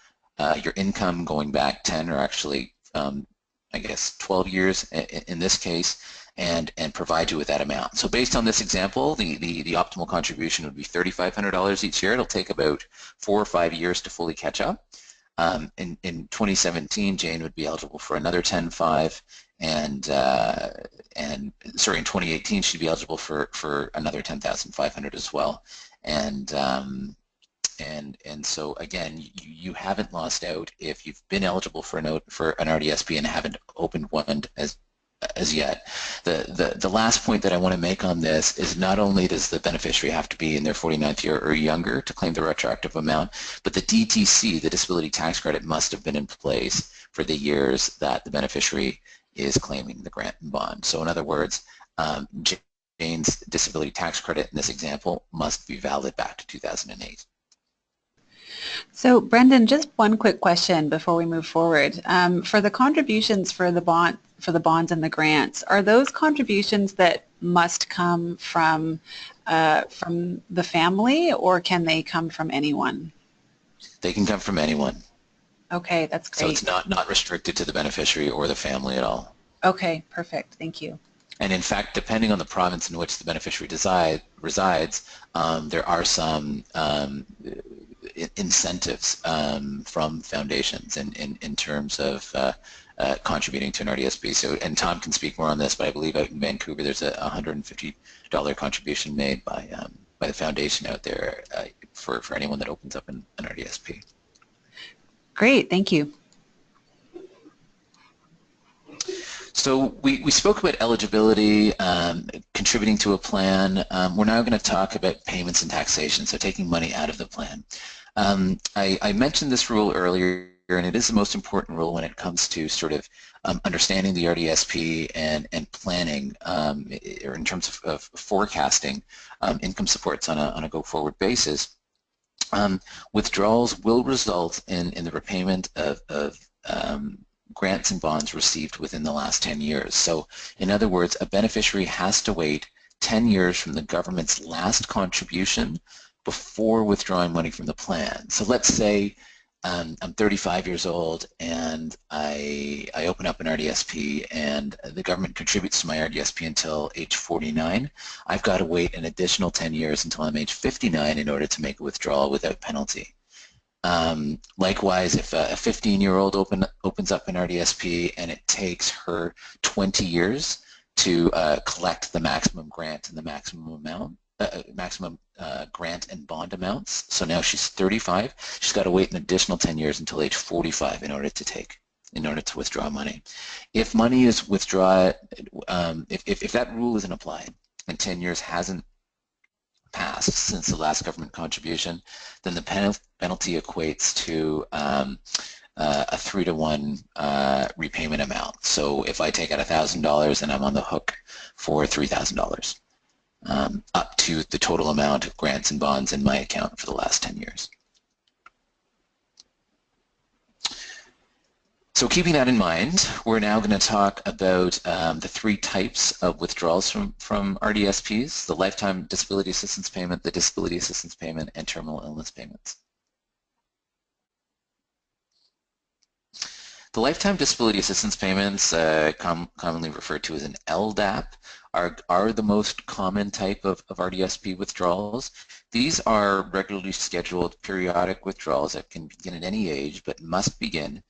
your income going back 10 or actually I guess 12 years in this case, and provide you with that amount. So based on this example, the optimal contribution would be $3,500 each year. It'll take about 4 or 5 years to fully catch up. In 2017, Jane would be eligible for another $10,500, and sorry, in 2018 she'd be eligible for another $10,500 as well. And so again, you haven't lost out if you've been eligible for an RDSP and haven't opened one as yet. The last point that I want to make on this is not only does the beneficiary have to be in their 49th year or younger to claim the retroactive amount, but the DTC, the disability tax credit, must have been in place for the years that the beneficiary is claiming the grant and bond. So in other words, Jane's disability tax credit in this example must be valid back to 2008.
So Brendon, just one quick question before we move forward. For the contributions for the bonds and the grants, are those contributions that must come from the family, or can they come from anyone?
They can come from anyone.
Okay, that's great.
So it's not restricted to the beneficiary or the family at all.
Okay, perfect. Thank you.
And in fact, depending on the province in which the beneficiary resides, there are some incentives from foundations in terms of contributing to an RDSP. So, and Tom can speak more on this, but I believe out in Vancouver there's a $150 contribution made by the foundation out there for anyone that opens up an RDSP.
Great, thank you.
So we spoke about eligibility, contributing to a plan. We're now going to talk about payments and taxation, so taking money out of the plan. I mentioned this rule earlier, and it is the most important rule when it comes to sort of understanding the RDSP and planning, or in terms of forecasting income supports on a go-forward basis. Withdrawals will result in the repayment of grants and bonds received within the last 10 years. So in other words, a beneficiary has to wait 10 years from the government's last contribution before withdrawing money from the plan. So let's say I'm 35 years old and I open up an RDSP and the government contributes to my RDSP until age 49. I've got to wait an additional 10 years until I'm age 59 in order to make a withdrawal without penalty. Likewise, if a 15-year-old opens up an RDSP and it takes her 20 years to collect the maximum grant and the maximum amount, grant and bond amounts, so now she's 35, she's got to wait an additional 10 years until age 45 in order to withdraw money. If money is withdrawn, if that rule isn't applied and 10 years hasn't passed since the last government contribution, then the penalty equates to a 3-to-1 repayment amount. So if I take out $1,000, then I'm on the hook for $3,000, up to the total amount of grants and bonds in my account for the last 10 years. So keeping that in mind, we're now going to talk about the 3 types of withdrawals from RDSPs: the lifetime disability assistance payment, the disability assistance payment, and terminal illness payments. The lifetime disability assistance payments, commonly referred to as an LDAP, are the most common type of RDSP withdrawals. These are regularly scheduled periodic withdrawals that can begin at any age but must begin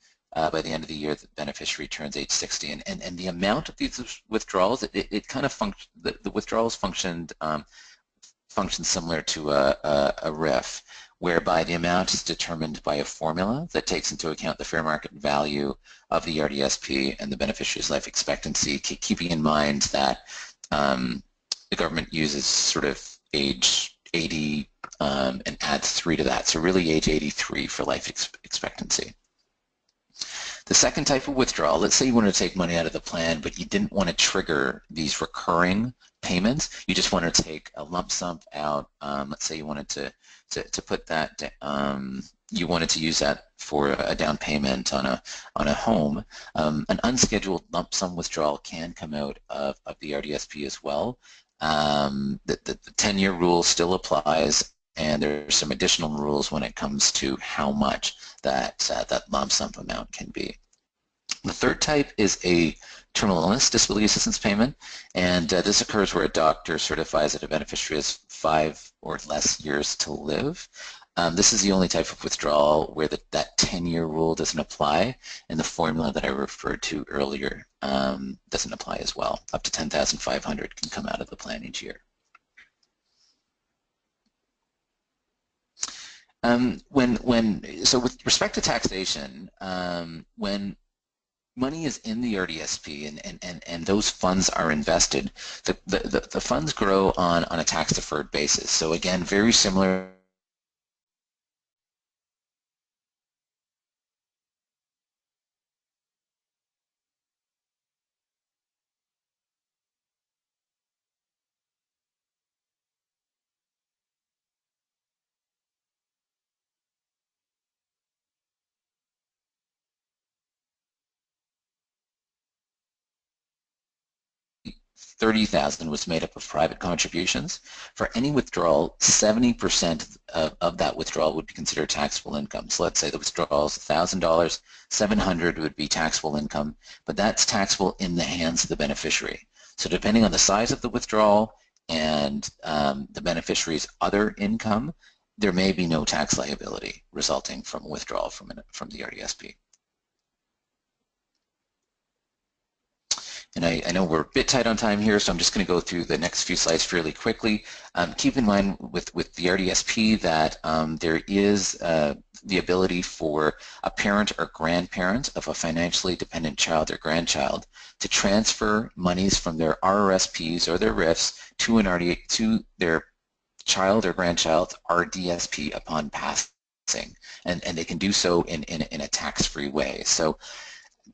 by the end of the year that the beneficiary turns age 60. And the amount of these withdrawals, it kind of the withdrawals function similar to a RIF, whereby the amount is determined by a formula that takes into account the fair market value of the RDSP and the beneficiary's life expectancy, keeping in mind that the government uses sort of age 80 and adds 3 to that, so really age 83 for life expectancy. The second type of withdrawal, let's say you wanted to take money out of the plan, but you didn't want to trigger these recurring payments. You just wanted to take a lump sum out. Let's say you wanted to put that, you wanted to use that for a down payment on a home. An unscheduled lump sum withdrawal can come out of the RDSP as well. The 10-year rule still applies, and there's some additional rules when it comes to how much that lump sum amount can be. The third type is a terminal illness disability assistance payment, and this occurs where a doctor certifies that a beneficiary has 5 or less years to live. This is the only type of withdrawal where that 10-year rule doesn't apply, and the formula that I referred to earlier doesn't apply as well. Up to $10,500 can come out of the plan each year. So with respect to taxation, when money is in the RDSP and those funds are invested, the funds grow on a tax-deferred basis. So again, very similar $30,000 was made up of private contributions. For any withdrawal, 70% of that withdrawal would be considered taxable income. So let's say the withdrawal is $1,000, $700 would be taxable income, but that's taxable in the hands of the beneficiary. So depending on the size of the withdrawal and the beneficiary's other income, there may be no tax liability resulting from withdrawal from the RDSP. And I know we're a bit tight on time here, so I'm just going to go through the next few slides fairly quickly. Keep in mind with the RDSP that there is the ability for a parent or grandparent of a financially dependent child or grandchild to transfer monies from their RRSPs or their RIFs to their child or grandchild's RDSP upon passing, and they can do so in a tax-free way. So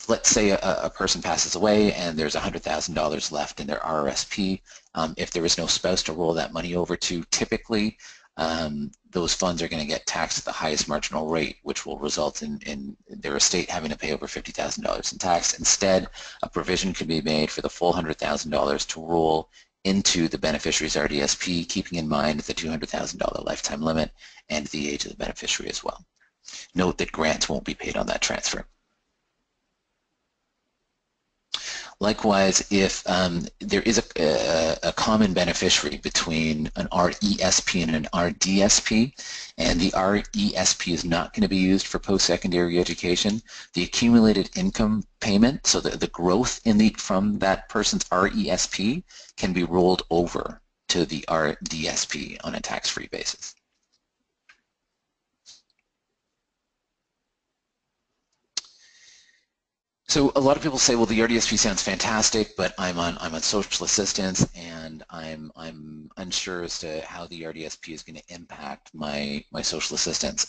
let's say a person passes away and there's $100,000 left in their RRSP. If there is no spouse to roll that money over to, typically those funds are going to get taxed at the highest marginal rate, which will result in their estate having to pay over $50,000 in tax. Instead, a provision can be made for the full $100,000 to roll into the beneficiary's RDSP, keeping in mind the $200,000 lifetime limit and the age of the beneficiary as well. Note that grants won't be paid on that transfer. Likewise, if there is a common beneficiary between an RESP and an RDSP, and the RESP is not going to be used for post-secondary education, the accumulated income payment, so the growth from that person's RESP, can be rolled over to the RDSP on a tax-free basis. So a lot of people say, well, the RDSP sounds fantastic, but I'm on social assistance, and I'm unsure as to how the RDSP is going to impact my social assistance.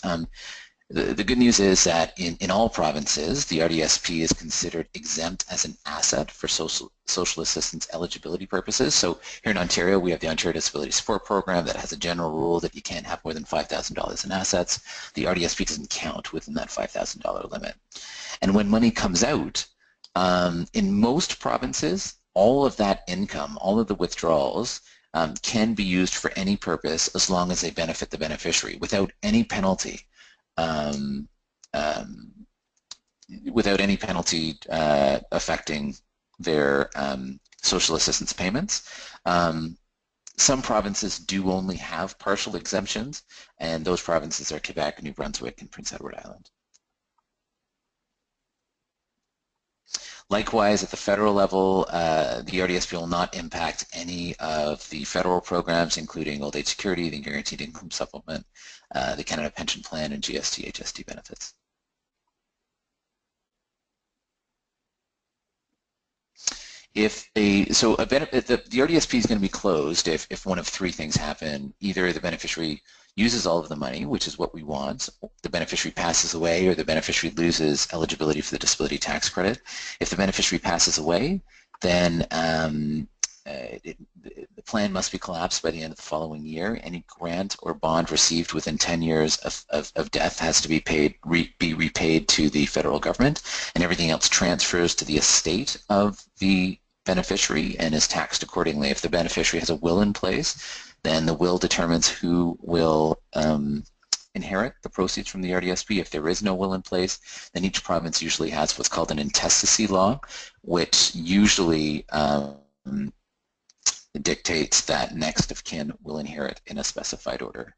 The good news is that in all provinces, the RDSP is considered exempt as an asset for social assistance eligibility purposes. So here in Ontario, we have the Ontario Disability Support Program that has a general rule that you can't have more than $5,000 in assets. The RDSP doesn't count within that $5,000 limit. And when money comes out, in most provinces, all of that income, all of the withdrawals, can be used for any purpose as long as they benefit the beneficiary without any penalty. Affecting their social assistance payments. Some provinces do only have partial exemptions, and those provinces are Quebec, New Brunswick, and Prince Edward Island. Likewise, at the federal level, the RDSP will not impact any of the federal programs, including Old Age Security, the Guaranteed Income Supplement, the Canada Pension Plan, and GST, HST benefits. The RDSP is going to be closed if one of three things happen. Either the beneficiary uses all of the money, which is what we want, the beneficiary passes away, or the beneficiary loses eligibility for the disability tax credit. If the beneficiary passes away, then the plan must be collapsed by the end of the following year. Any grant or bond received within 10 years of death has to be repaid to the federal government, and everything else transfers to the estate of the beneficiary and is taxed accordingly. If the beneficiary has a will in place, then the will determines who will inherit the proceeds from the RDSP. If there is no will in place, then each province usually has what's called an intestacy law, which usually dictates that next of kin will inherit in a specified order.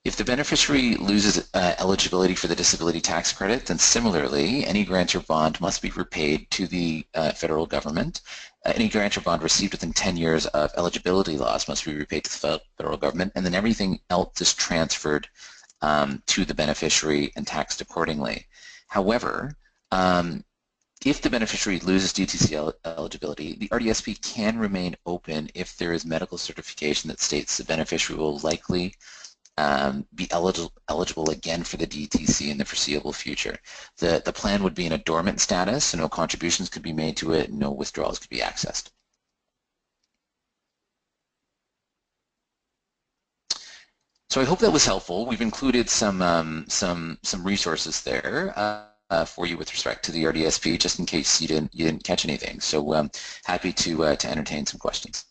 If the beneficiary loses eligibility for the disability tax credit, then similarly, any grant or bond must be repaid to the federal government. Any grant or bond received within 10 years of eligibility loss must be repaid to the federal government, and then everything else is transferred to the beneficiary and taxed accordingly. However, if the beneficiary loses DTC eligibility, the RDSP can remain open if there is medical certification that states the beneficiary will likely be eligible again for the DTC in the foreseeable future. The plan would be in a dormant status, so no contributions could be made to it, and no withdrawals could be accessed. So I hope that was helpful. We've included some resources there for you with respect to the RDSP, just in case you didn't catch anything. So happy to entertain some questions.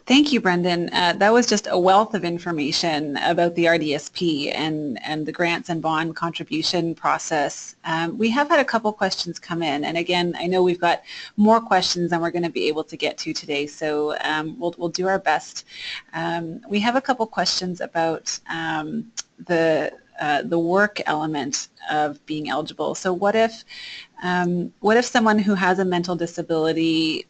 Thank you, Brendon. That was just a wealth of information about the RDSP and the grants and bond contribution process. We have had a couple questions come in, and again, I know we've got more questions than we're going to be able to get to today, so we'll do our best. We have a couple questions about the work element of being eligible. So what if someone who has a mental disability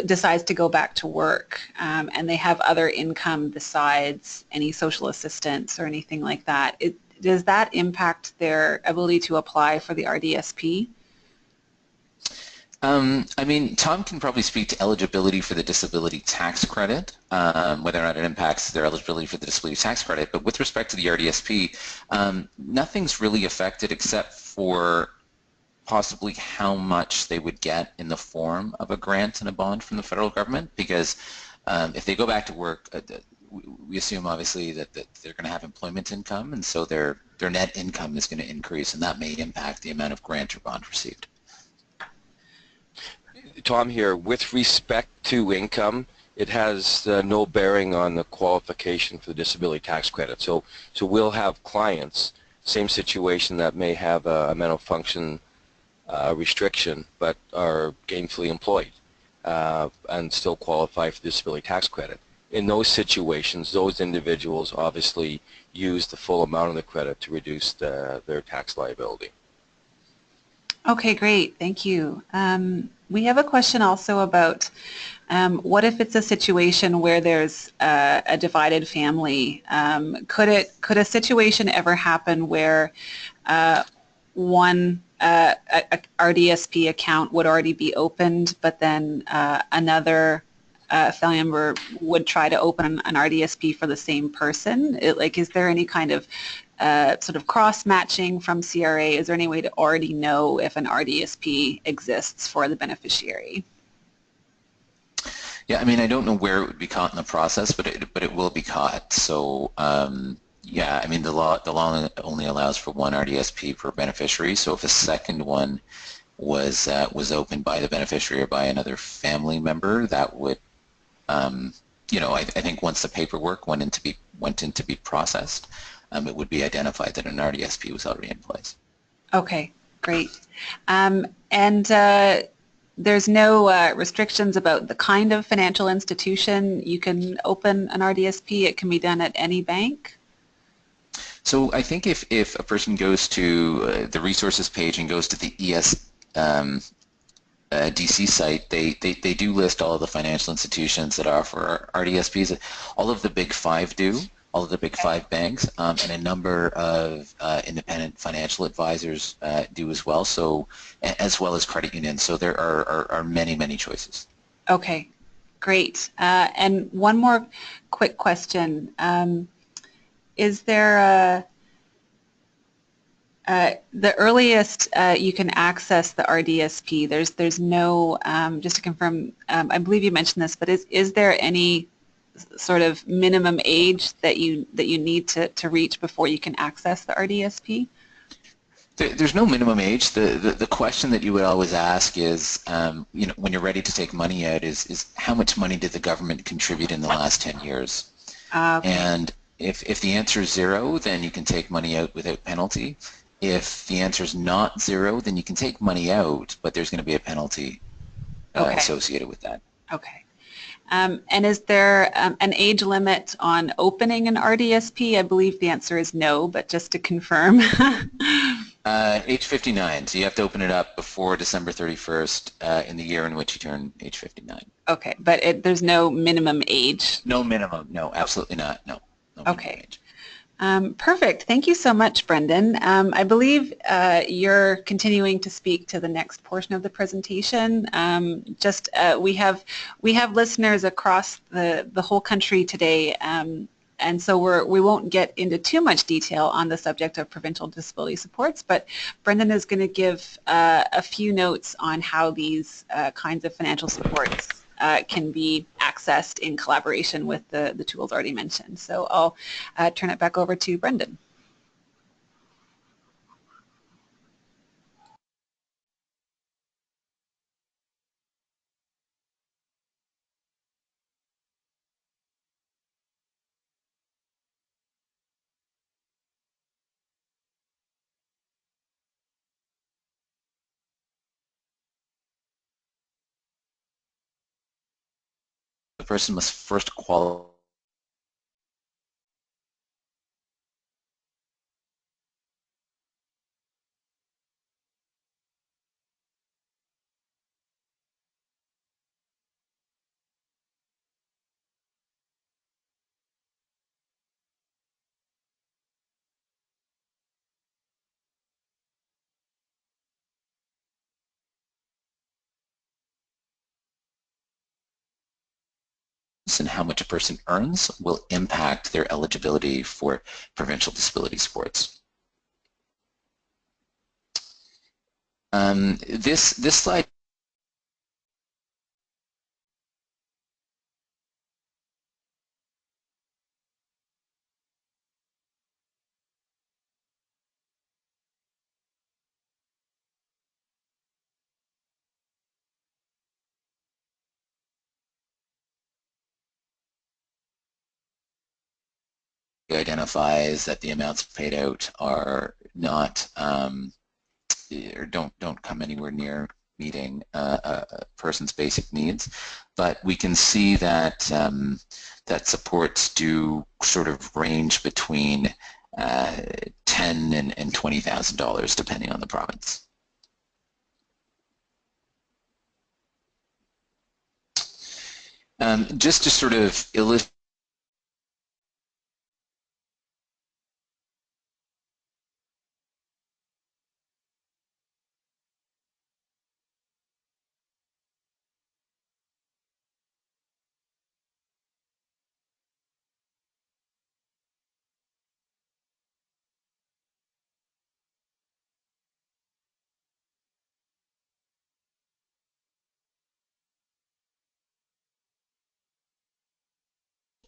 decides to go back to work and they have other income besides any social assistance or anything like that? Does that impact their ability to apply for the RDSP?
I mean, Tom can probably speak to eligibility for the disability tax credit, whether or not it impacts their eligibility for the disability tax credit. But with respect to the RDSP, nothing's really affected except for possibly how much they would get in the form of a grant and a bond from the federal government, because if they go back to work, we assume obviously that they're going to have employment income, and so their net income is going to increase, and that may impact the amount of grant or bond received.
Tom here. With respect to income, it has no bearing on the qualification for the disability tax credit. So we'll have clients, same situation, that may have a mental function restriction but are gainfully employed and still qualify for the disability tax credit. In those situations, those individuals obviously use the full amount of the credit to reduce their tax liability.
Okay, great. Thank you. We have a question also about what if it's a situation where there's a divided family? Could a situation ever happen where one a RDSP account would already be opened, but then another family member would try to open an RDSP for the same person? Is there any kind of sort of cross-matching from CRA? Is there any way to already know if an RDSP exists for the beneficiary?
Yeah, I mean, I don't know where it would be caught in the process, but it will be caught. So yeah, I mean, the law only allows for one RDSP per beneficiary. So if a second one was opened by the beneficiary or by another family member, that would, you know, I think once the paperwork went in to be processed, it would be identified that an RDSP was already in place.
Okay, great. There's no restrictions about the kind of financial institution you can open an RDSP. It can be done at any bank?
So I think if a person goes to the resources page and goes to the DC site, they do list all of the financial institutions that offer RDSPs. All of the big five do. All of the big five banks, and a number of independent financial advisors do as well. So, as well as credit unions. So there are many choices.
Okay, great. And one more quick question: is there the earliest you can access the RDSP? There's no, just to confirm, I believe you mentioned this, but is there any sort of minimum age that you need to reach before you can access the RDSP?
There's no minimum age. The question that you would always ask is, you know, when you're ready to take money out, is how much money did the government contribute in the last 10 years? Okay. And if the answer is 0, then you can take money out without penalty. If the answer is not 0, then you can take money out, but there's going to be a penalty associated with that.
Okay. And is there an age limit on opening an RDSP? I believe the answer is no, but just to confirm.
Age 59, so you have to open it up before December 31st in the year in which you turn age 59.
Okay, but there's no minimum age?
No minimum, no, absolutely not, no
okay. Age. Perfect. Thank you so much, Brendon. I believe you're continuing to speak to the next portion of the presentation. We have listeners across the whole country today, and so we won't get into too much detail on the subject of provincial disability supports, but Brendon is going to give a few notes on how these kinds of financial supports can be accessed in collaboration with the tools already mentioned. So I'll turn it back over to Brendon.
person must first qualify and how much a person earns will impact their eligibility for provincial disability supports. This slide identifies that the amounts paid out are not or don't come anywhere near meeting a person's basic needs, but we can see that that supports do sort of range between $10,000 and $20,000 depending on the province. Just to sort of illustrate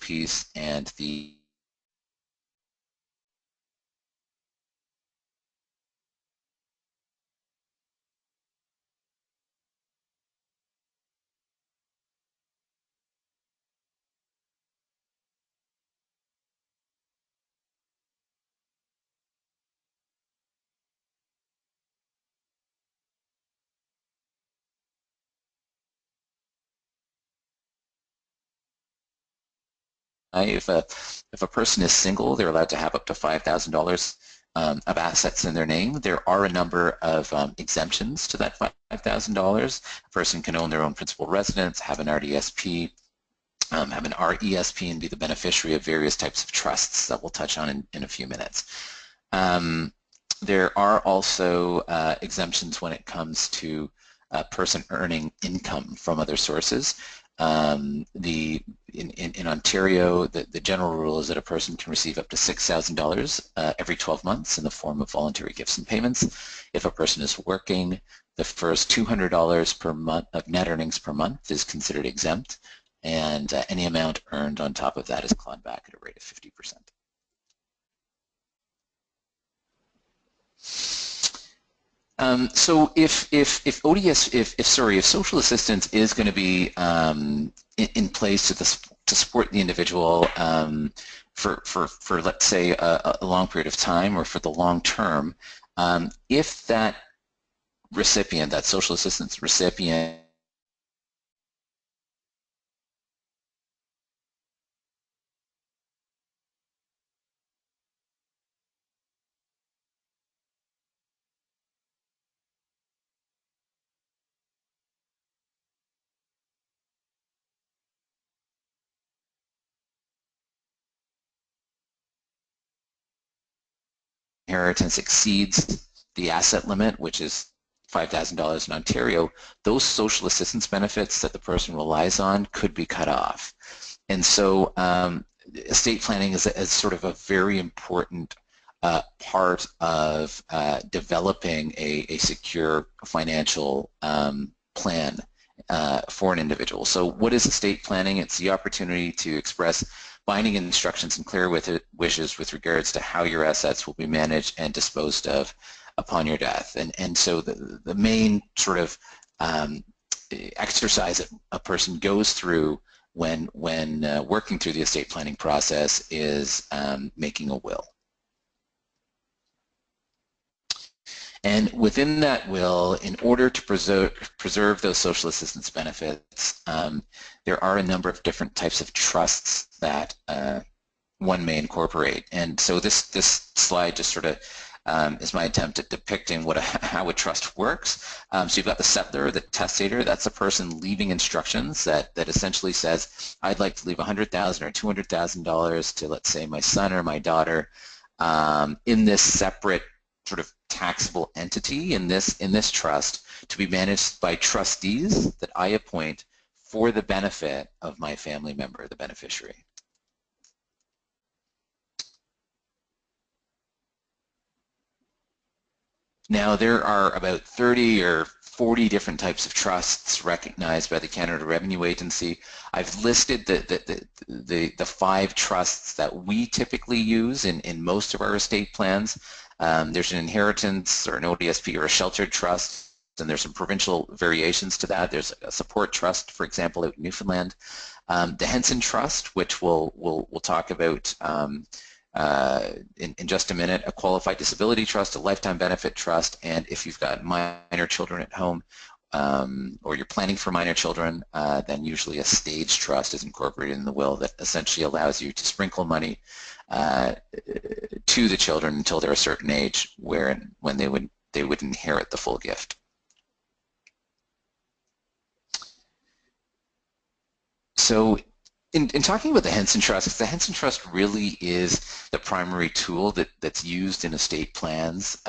piece and the if a person is single, they're allowed to have up to $5,000 of assets in their name. There are a number of exemptions to that $5,000. A person can own their own principal residence, have an RDSP, have an RESP, and be the beneficiary of various types of trusts that we'll touch on in a few minutes. There are also exemptions when it comes to a person earning income from other sources. In Ontario, the general rule is that a person can receive up to $6,000 every 12 months in the form of voluntary gifts and payments. If a person is working, the first $200 per month of net earnings per month is considered exempt, and any amount earned on top of that is clawed back at a rate of 50%. So if social assistance is going to be in place to support the individual for let's say a long period of time or for the long term, if that recipient, that social assistance recipient, inheritance exceeds the asset limit, which is $5,000 in Ontario, those social assistance benefits that the person relies on could be cut off. And so estate planning is sort of a very important part of developing a secure financial plan for an individual. So what is estate planning? It's the opportunity to express binding instructions and clear wishes with regards to how your assets will be managed and disposed of upon your death. And so the main sort of exercise that a person goes through when working through the estate planning process is making a will. And within that will, in order to preserve those social assistance benefits, there are a number of different types of trusts that one may incorporate. And so this slide just sort of is my attempt at depicting how a trust works. So you've got the settlor, the testator. That's the person leaving instructions that essentially says, I'd like to leave $100,000 or $200,000 to, let's say, my son or my daughter in this separate sort of taxable entity in this trust to be managed by trustees that I appoint for the benefit of my family member, the beneficiary. Now, there are about 30 or 40 different types of trusts recognized by the Canada Revenue Agency. I've listed the 5 trusts that we typically use in most of our estate plans. There's an inheritance or an RDSP or a sheltered trust, and there's some provincial variations to that. There's a support trust, for example, out in Newfoundland. The Henson Trust, which we'll talk about in just a minute, a qualified disability trust, a lifetime benefit trust, and if you've got minor children at home or you're planning for minor children, then usually a stage trust is incorporated in the will that essentially allows you to sprinkle money to the children until they're a certain age when they would inherit the full gift. So in talking about the Henson Trust, the Henson Trust really is the primary tool that's used in estate plans,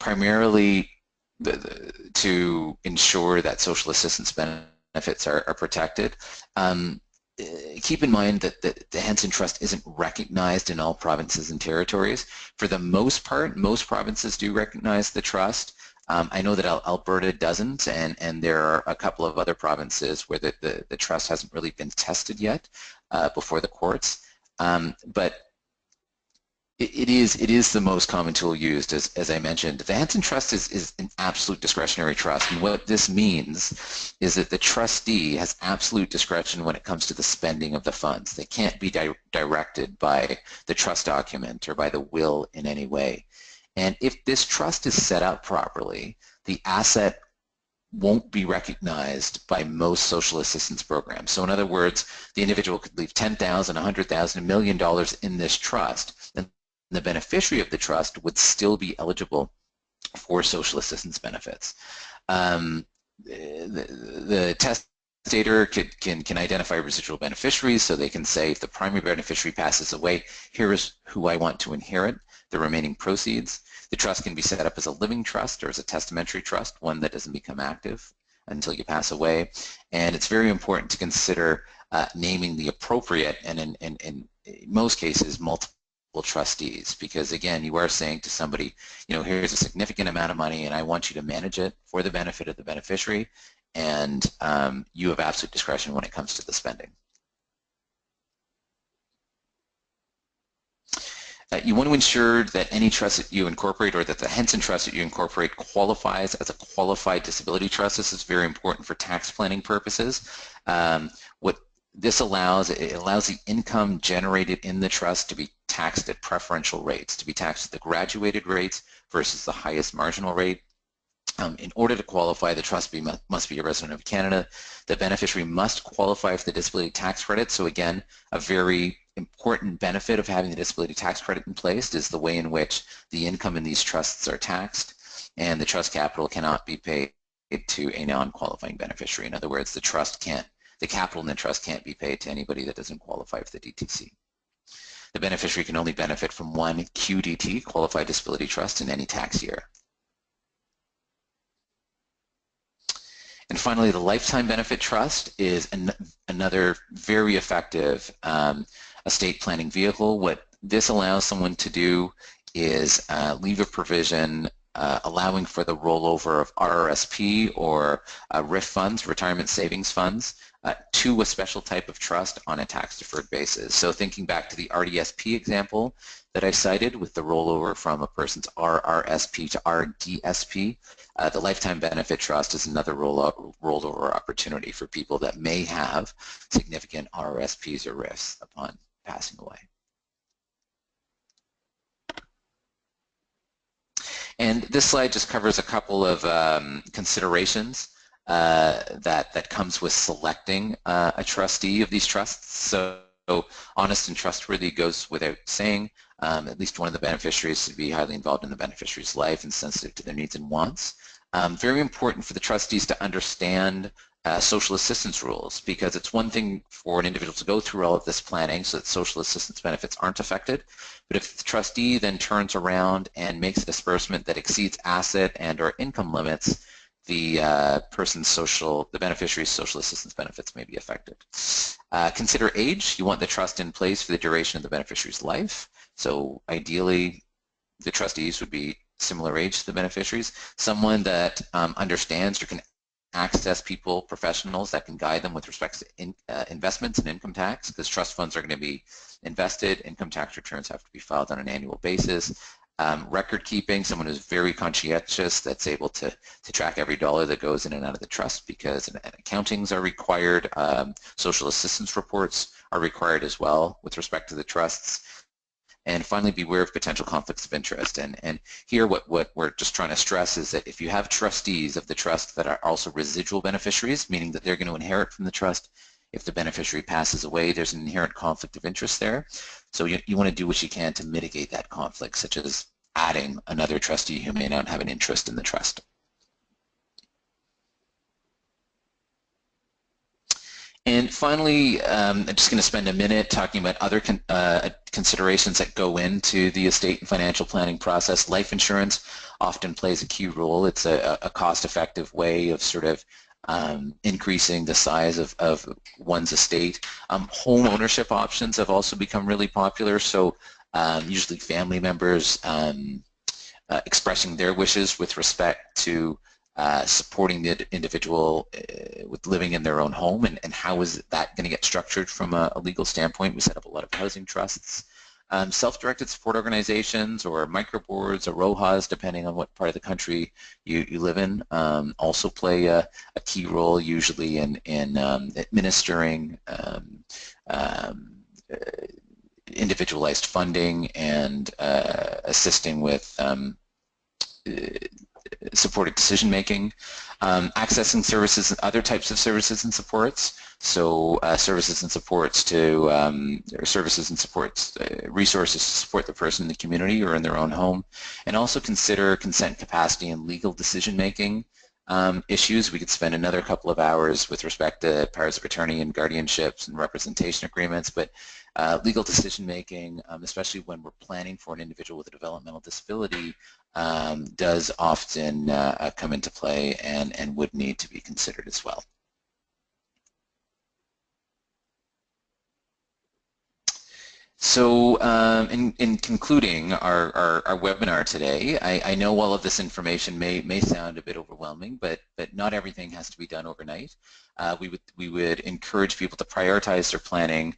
primarily to ensure that social assistance benefits are protected. Keep in mind that the Henson Trust isn't recognized in all provinces and territories. For the most part, most provinces do recognize the trust. I know that Alberta doesn't, and there are a couple of other provinces where the trust hasn't really been tested yet before the courts. But it is the most common tool used, as I mentioned. The Henson Trust is an absolute discretionary trust, and what this means is that the trustee has absolute discretion when it comes to the spending of the funds. They can't be directed by the trust document or by the will in any way. And if this trust is set up properly, the asset won't be recognized by most social assistance programs. So in other words, the individual could leave $10,000, $100,000, $1 million in this trust, and the beneficiary of the trust would still be eligible for social assistance benefits. The testator can identify residual beneficiaries, so they can say if the primary beneficiary passes away, here is who I want to inherit the remaining proceeds. The trust can be set up as a living trust or as a testamentary trust, one that doesn't become active until you pass away. And it's very important to consider naming the appropriate and in most cases multiple trustees, because again, you are saying to somebody, here's a significant amount of money and I want you to manage it for the benefit of the beneficiary, and you have absolute discretion when it comes to the spending. You want to ensure that any trust that you incorporate, or that the Henson Trust that you incorporate, qualifies as a qualified disability trust. This is very important for tax planning purposes. What this allows, it allows the income generated in the trust to be taxed at preferential rates, to be taxed at the graduated rates versus the highest marginal rate. In order to qualify, the trustee must be a resident of Canada. The beneficiary must qualify for the disability tax credit. So again, a very important benefit of having the disability tax credit in place is the way in which the income in these trusts are taxed, and the trust capital cannot be paid to a non-qualifying beneficiary. In other words, the capital in the trust can't be paid to anybody that doesn't qualify for the DTC. The beneficiary can only benefit from one QDT, Qualified Disability Trust, in any tax year. And finally, the Lifetime Benefit Trust is another very effective estate planning vehicle. What this allows someone to do is leave a provision allowing for the rollover of RRSP or RIF funds, retirement savings funds, to a special type of trust on a tax-deferred basis. So thinking back to the RDSP example that I cited with the rollover from a person's RRSP to RDSP, the Lifetime Benefit Trust is another rollover opportunity for people that may have significant RRSPs or RIFs upon passing away. And this slide just covers a couple of considerations that comes with selecting a trustee of these trusts. So honest and trustworthy goes without saying. At least one of the beneficiaries should be highly involved in the beneficiary's life and sensitive to their needs and wants. Very important for the trustees to understand social assistance rules, because it's one thing for an individual to go through all of this planning so that social assistance benefits aren't affected, but if the trustee then turns around and makes a disbursement that exceeds asset and or income limits, the beneficiary's social assistance benefits may be affected. Consider age. You want the trust in place for the duration of the beneficiary's life. So ideally, the trustees would be similar age to the beneficiaries. Someone that understands or can access professionals that can guide them with respect to investments and income tax, because trust funds are going to be invested. Income tax returns have to be filed on an annual basis. Record keeping, someone who's very conscientious, that's able to track every dollar that goes in and out of the trust, because accountings are required. Social assistance reports are required as well with respect to the trusts. And finally, beware of potential conflicts of interest. And here what we're just trying to stress is that if you have trustees of the trust that are also residual beneficiaries, meaning that they're going to inherit from the trust, if the beneficiary passes away, there's an inherent conflict of interest there. So you want to do what you can to mitigate that conflict, such as adding another trustee who may not have an interest in the trust. And finally, I'm just going to spend a minute talking about other considerations that go into the estate and financial planning process. Life insurance often plays a key role. It's a cost-effective way of sort of increasing the size of one's estate. Home ownership options have also become really popular, so usually family members expressing their wishes with respect to supporting the individual with living in their own home, and how is that going to get structured from a legal standpoint. We set up a lot of housing trusts. Self-directed support organizations or microboards or ROHAs, depending on what part of the country you live in, also play a key role, usually in administering individualized funding and assisting with supported decision making, accessing services and other types of services and supports. So services and supports resources to support the person in the community or in their own home, and also consider consent capacity and legal decision making issues. We could spend another couple of hours with respect to powers of attorney and guardianships and representation agreements, but legal decision making, especially when we're planning for an individual with a developmental disability, does often come into play and would need to be considered as well. So in concluding our webinar today, I know all of this information may sound a bit overwhelming, but not everything has to be done overnight. We would encourage people to prioritize their planning.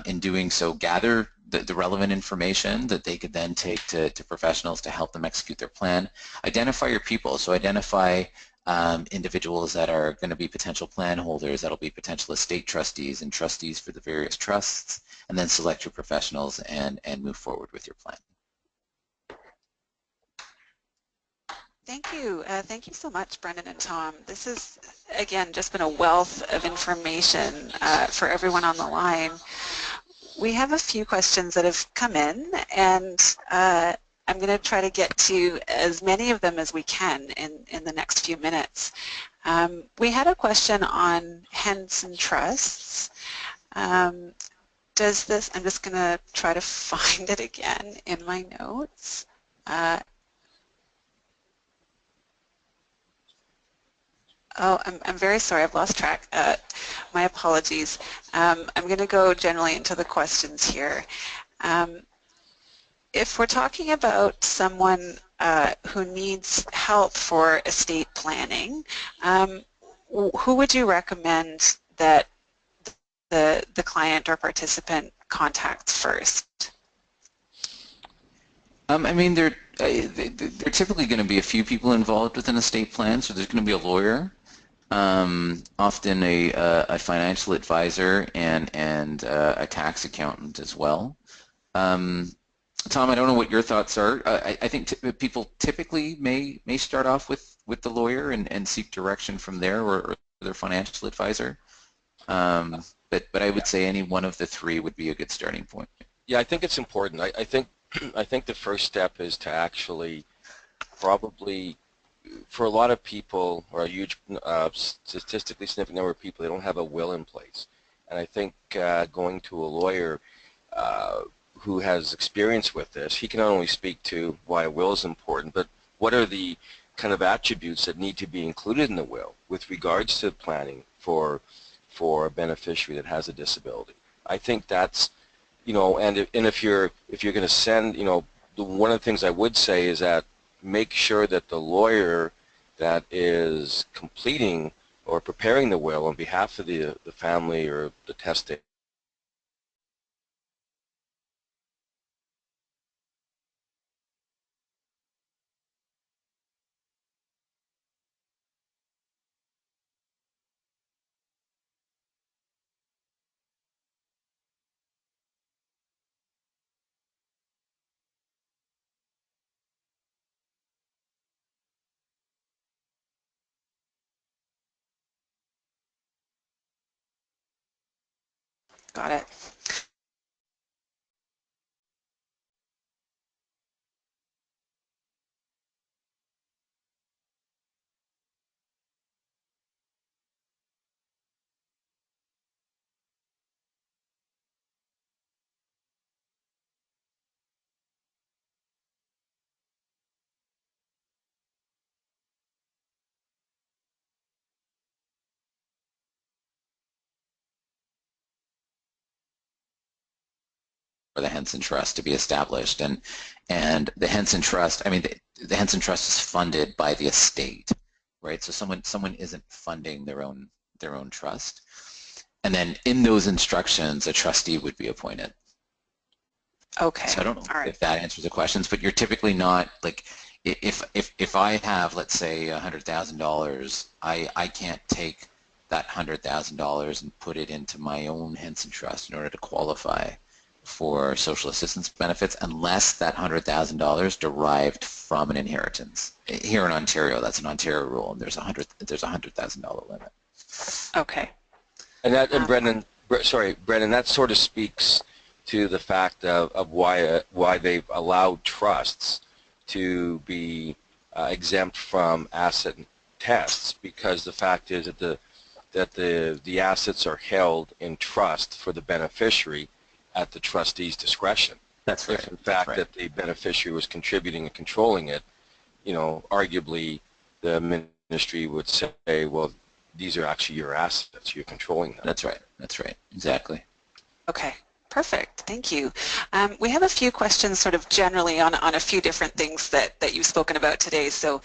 In doing so, gather the relevant information that they could then take to professionals to help them execute their plan. Identify your people, so identify individuals that are going to be potential plan holders, that'll be potential estate trustees and trustees for the various trusts, and then select your professionals and move forward with your plan.
Thank you. Thank you so much, Brendon and Tom. This has, again, just been a wealth of information for everyone on the line. We have a few questions that have come in, and I'm going to try to get to as many of them as we can in the next few minutes. We had a question on Henson Trusts. Does this, I'm just going to try to find it again in my notes. Oh, I'm very sorry, I've lost track. My apologies. I'm going to go generally into the questions here. If we're talking about someone who needs help for estate planning, who would you recommend that the client or participant contacts first?
I mean, there are typically going to be a few people involved with an estate plan, so there's going to be a lawyer, often a financial advisor, and a tax accountant as well. Tom, I don't know what your thoughts are. I think people typically may start off with the lawyer and seek direction from there, or their financial advisor. But I would say any one of the three would be a good starting point.
Yeah, I think it's important. I think I think the first step is to actually probably, for a lot of people, or a huge statistically significant number of people, they don't have a will in place. And I think going to a lawyer who has experience with this, he can not only speak to why a will is important, but what are the kind of attributes that need to be included in the will with regards to planning for a beneficiary that has a disability. I think that's, you know, and if you're going to send, you know, one of the things I would say is that make sure that the lawyer that is completing or preparing the will on behalf of the family or the testator
Got it.
For the Henson Trust to be established, and the Henson Trust, I mean, the Henson Trust is funded by the estate, right? So someone isn't funding their own trust, and then in those instructions, a trustee would be appointed.
Okay.
So I don't know if that answers the questions, but you're typically not, like, if I have, let's say, $100,000, I can't take that $100,000 and put it into my own Henson Trust in order to qualify for social assistance benefits unless that $100,000 derived from an inheritance. Here in Ontario, that's an Ontario rule, and there's a $100,000 limit.
Okay.
And that, and Brendon, that sort of speaks to the fact of why they've allowed trusts to be exempt from asset tests, because the fact is that the assets are held in trust for the beneficiary at the trustee's discretion.
That's right.
If in fact that the beneficiary was contributing and controlling it, you know, arguably the ministry would say, well, these are actually your assets, you're controlling them.
That's right. That's right. Exactly.
Okay. Perfect. Thank you. We have a few questions sort of generally on a few different things that you've spoken about today, so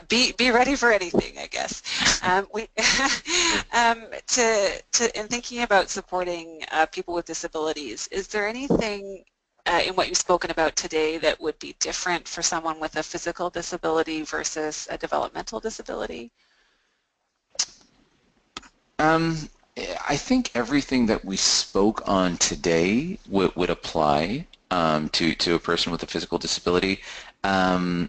be ready for anything, I guess. In thinking about supporting people with disabilities, is there anything in what you've spoken about today that would be different for someone with a physical disability versus a developmental disability?
I think everything that we spoke on today would apply to a person with a physical disability. Yeah,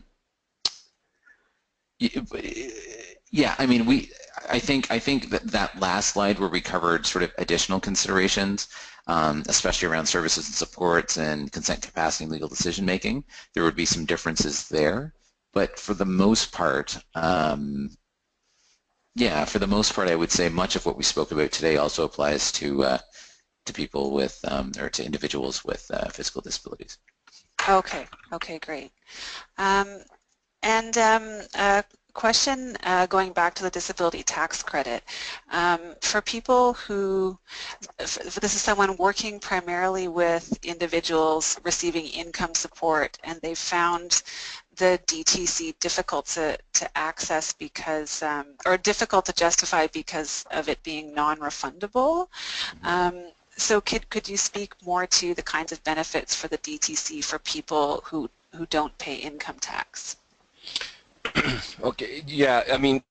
I mean, I think that last slide where we covered sort of additional considerations, especially around services and supports and consent capacity and legal decision making, there would be some differences there. But for the most part, yeah, for the most part, I would say much of what we spoke about today also applies to people with or to individuals with physical disabilities.
Okay. Okay. Great. Question going back to the disability tax credit. For people who, this is someone working primarily with individuals receiving income support, and they found the DTC difficult to access because, or difficult to justify because of it being non-refundable. So could you speak more to the kinds of benefits for the DTC for people who don't pay income tax?
Okay, yeah, I mean,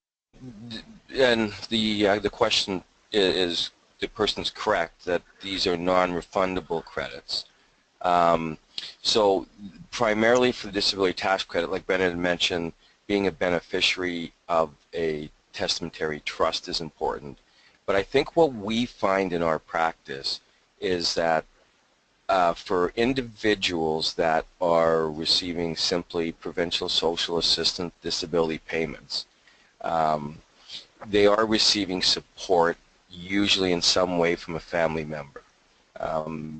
and the question is, the person's correct that these are non-refundable credits. So primarily for the disability tax credit, like Brendon mentioned, being a beneficiary of a testamentary trust is important. But I think what we find in our practice is that for individuals that are receiving simply provincial social assistance disability payments, they are receiving support usually in some way from a family member.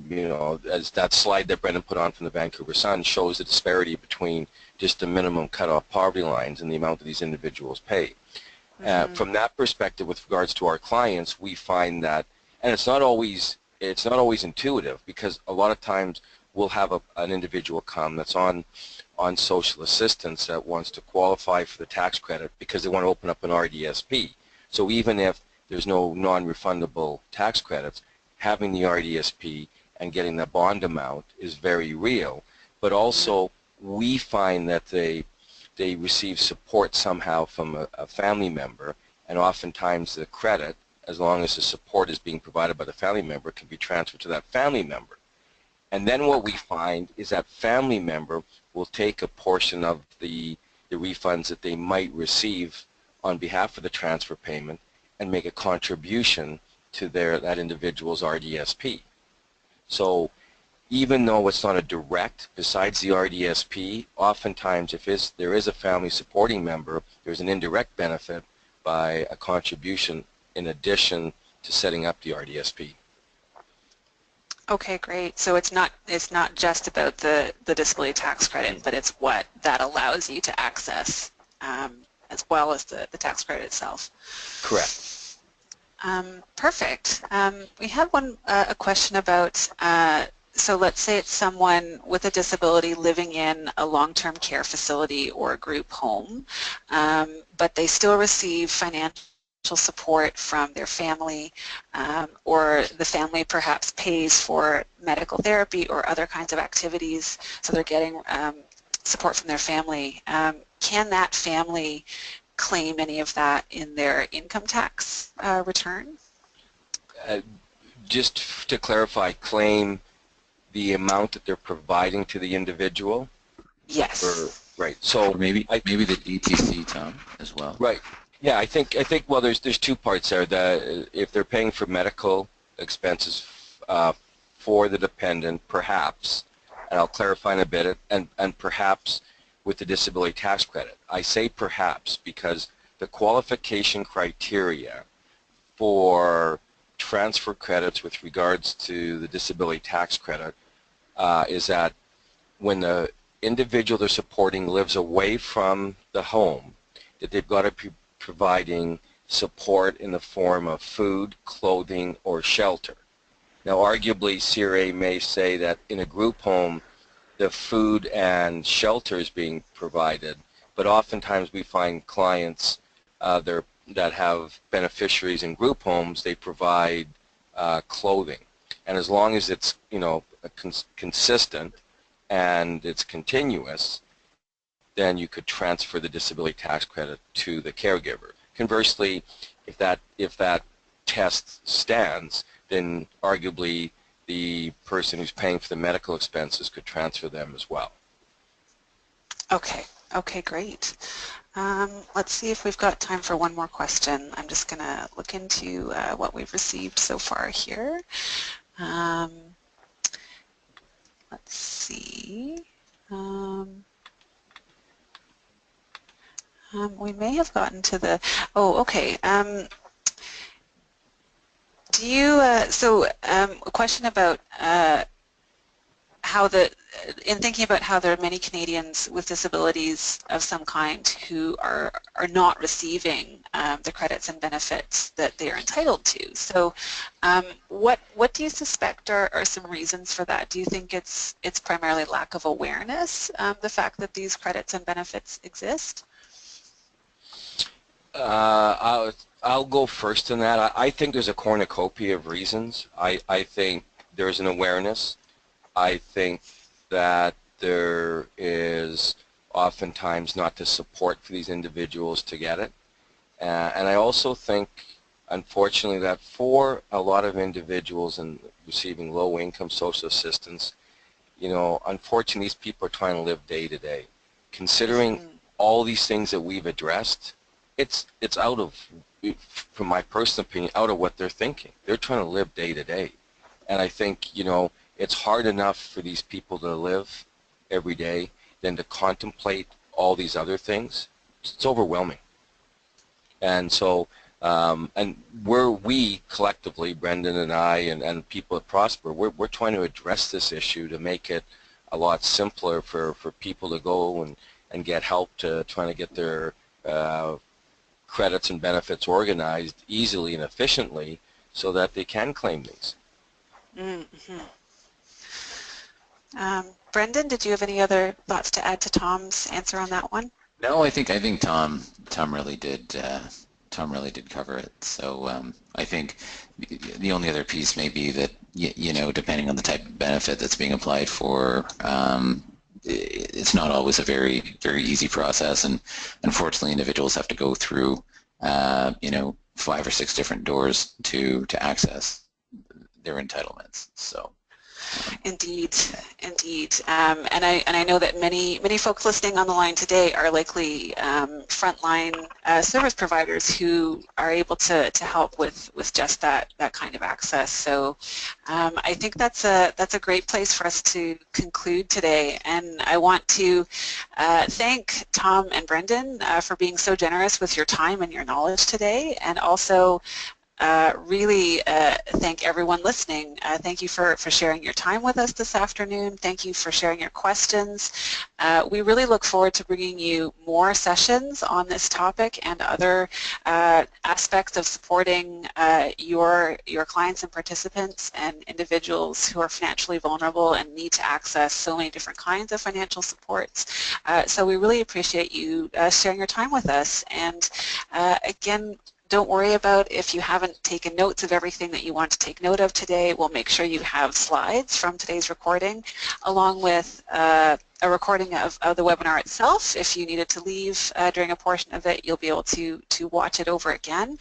You know, as that slide that Brendon put on from the Vancouver Sun shows the disparity between just the minimum cutoff poverty lines and the amount that these individuals pay. From that perspective, with regards to our clients, we find that, and it's not always intuitive, because a lot of times we'll have an individual come that's on social assistance that wants to qualify for the tax credit because they want to open up an RDSP. So even if there's no non-refundable tax credits, having the RDSP and getting the bond amount is very real. But also we find that they receive support somehow from a family member, and oftentimes the credit, as long as the support is being provided by the family member, can be transferred to that family member. And then what we find is that family member will take a portion of the refunds that they might receive on behalf of the transfer payment and make a contribution to that individual's RDSP. So even though it's not a direct, besides the RDSP, oftentimes if there is a family supporting member, there's an indirect benefit by a contribution in addition to setting up the RDSP.
Okay, great. So it's not just about the disability tax credit, but it's what that allows you to access as well as the tax credit itself.
Correct.
Perfect. We have a question about, so let's say it's someone with a disability living in a long-term care facility or a group home, but they still receive financial support from their family, or the family perhaps pays for medical therapy or other kinds of activities, so they're getting support from their family. Can that family claim any of that in their income tax return?
Just to clarify, claim the amount that they're providing to the individual?
Yes.
Right. So
or maybe the DTC, Tom, as well.
Right. Yeah, I think well, there's two parts there. If they're paying for medical expenses for the dependent, perhaps, and I'll clarify in a bit, and perhaps with the disability tax credit. I say perhaps because the qualification criteria for transfer credits with regards to the disability tax credit is that when the individual they're supporting lives away from the home, that they've got to be providing support in the form of food, clothing, or shelter. Now, arguably, CRA may say that in a group home, the food and shelter is being provided, but oftentimes we find clients that have beneficiaries in group homes, they provide clothing. And as long as it's, you know, consistent and it's continuous, then you could transfer the disability tax credit to the caregiver. Conversely, if that test stands, then arguably the person who's paying for the medical expenses could transfer them as well.
Okay. Okay, great. Let's see if we've got time for one more question. I'm just going to look into what we've received so far here. Let's see. We may have gotten to the, okay. Do you, a question about in thinking about how there are many Canadians with disabilities of some kind who are not receiving the credits and benefits that they are entitled to. So what do you suspect are some reasons for that? Do you think it's primarily lack of awareness, the fact that these credits and benefits exist?
I'll go first in that. I think there's a cornucopia of reasons. I think there's an awareness. I think that there is oftentimes not the support for these individuals to get it. And I also think, unfortunately, that for a lot of individuals in receiving low-income social assistance, you know, unfortunately, these people are trying to live day to day. Considering all these things that we've addressed, it's out of, from my personal opinion, out of what they're thinking. They're trying to live day to day. And I think, you know, it's hard enough for these people to live every day than to contemplate all these other things. It's overwhelming. And so, and we collectively, Brendon and I and people at Prosper, we're trying to address this issue to make it a lot simpler for people to go and get help to trying to get their credits and benefits organized easily and efficiently so that they can claim these.
Mm-hmm. Brendon, did you have any other thoughts to add to Tom's answer on that one?
No, I think Tom really did cover it. So I think the only other piece may be that you know, depending on the type of benefit that's being applied for, it's not always a very easy process, and unfortunately individuals have to go through you know, 5 or 6 different doors to access their entitlements. So.
Indeed, indeed, and I know that many folks listening on the line today are likely frontline service providers who are able to help with just that kind of access. So I think that's a great place for us to conclude today. And I want to thank Tom and Brendon for being so generous with your time and your knowledge today, and also really thank everyone listening. Thank you for sharing your time with us this afternoon. Thank you for sharing your questions. We really look forward to bringing you more sessions on this topic and other aspects of supporting your clients and participants and individuals who are financially vulnerable and need to access so many different kinds of financial supports. So we really appreciate you sharing your time with us. And again, don't worry about if you haven't taken notes of everything that you want to take note of today. We'll make sure you have slides from today's recording, along with a recording of the webinar itself. If you needed to leave during a portion of it, you'll be able to watch it over again.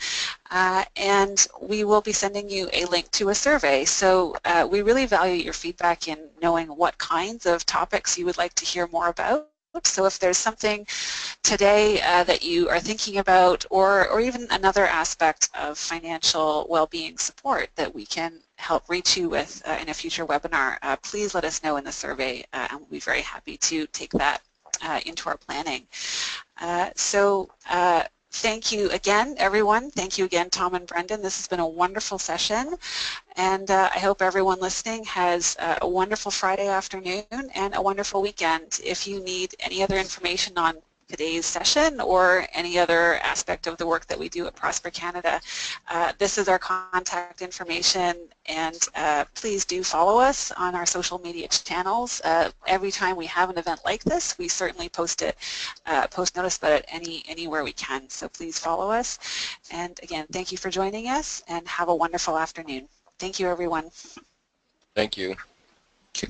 And we will be sending you a link to a survey. So we really value your feedback in knowing what kinds of topics you would like to hear more about. So if there's something today that you are thinking about, or even another aspect of financial well-being support that we can help reach you with in a future webinar, please let us know in the survey, and we'll be very happy to take that into our planning. Thank you again, everyone. Thank you again, Tom and Brendon. This has been a wonderful session, and I hope everyone listening has a wonderful Friday afternoon and a wonderful weekend. If you need any other information on today's session or any other aspect of the work that we do at Prosper Canada, this is our contact information, and please do follow us on our social media channels. Every time we have an event like this, we certainly post notice about it anywhere we can, so please follow us. And again, thank you for joining us, and have a wonderful afternoon. Thank you, everyone.
Thank you.
Okay.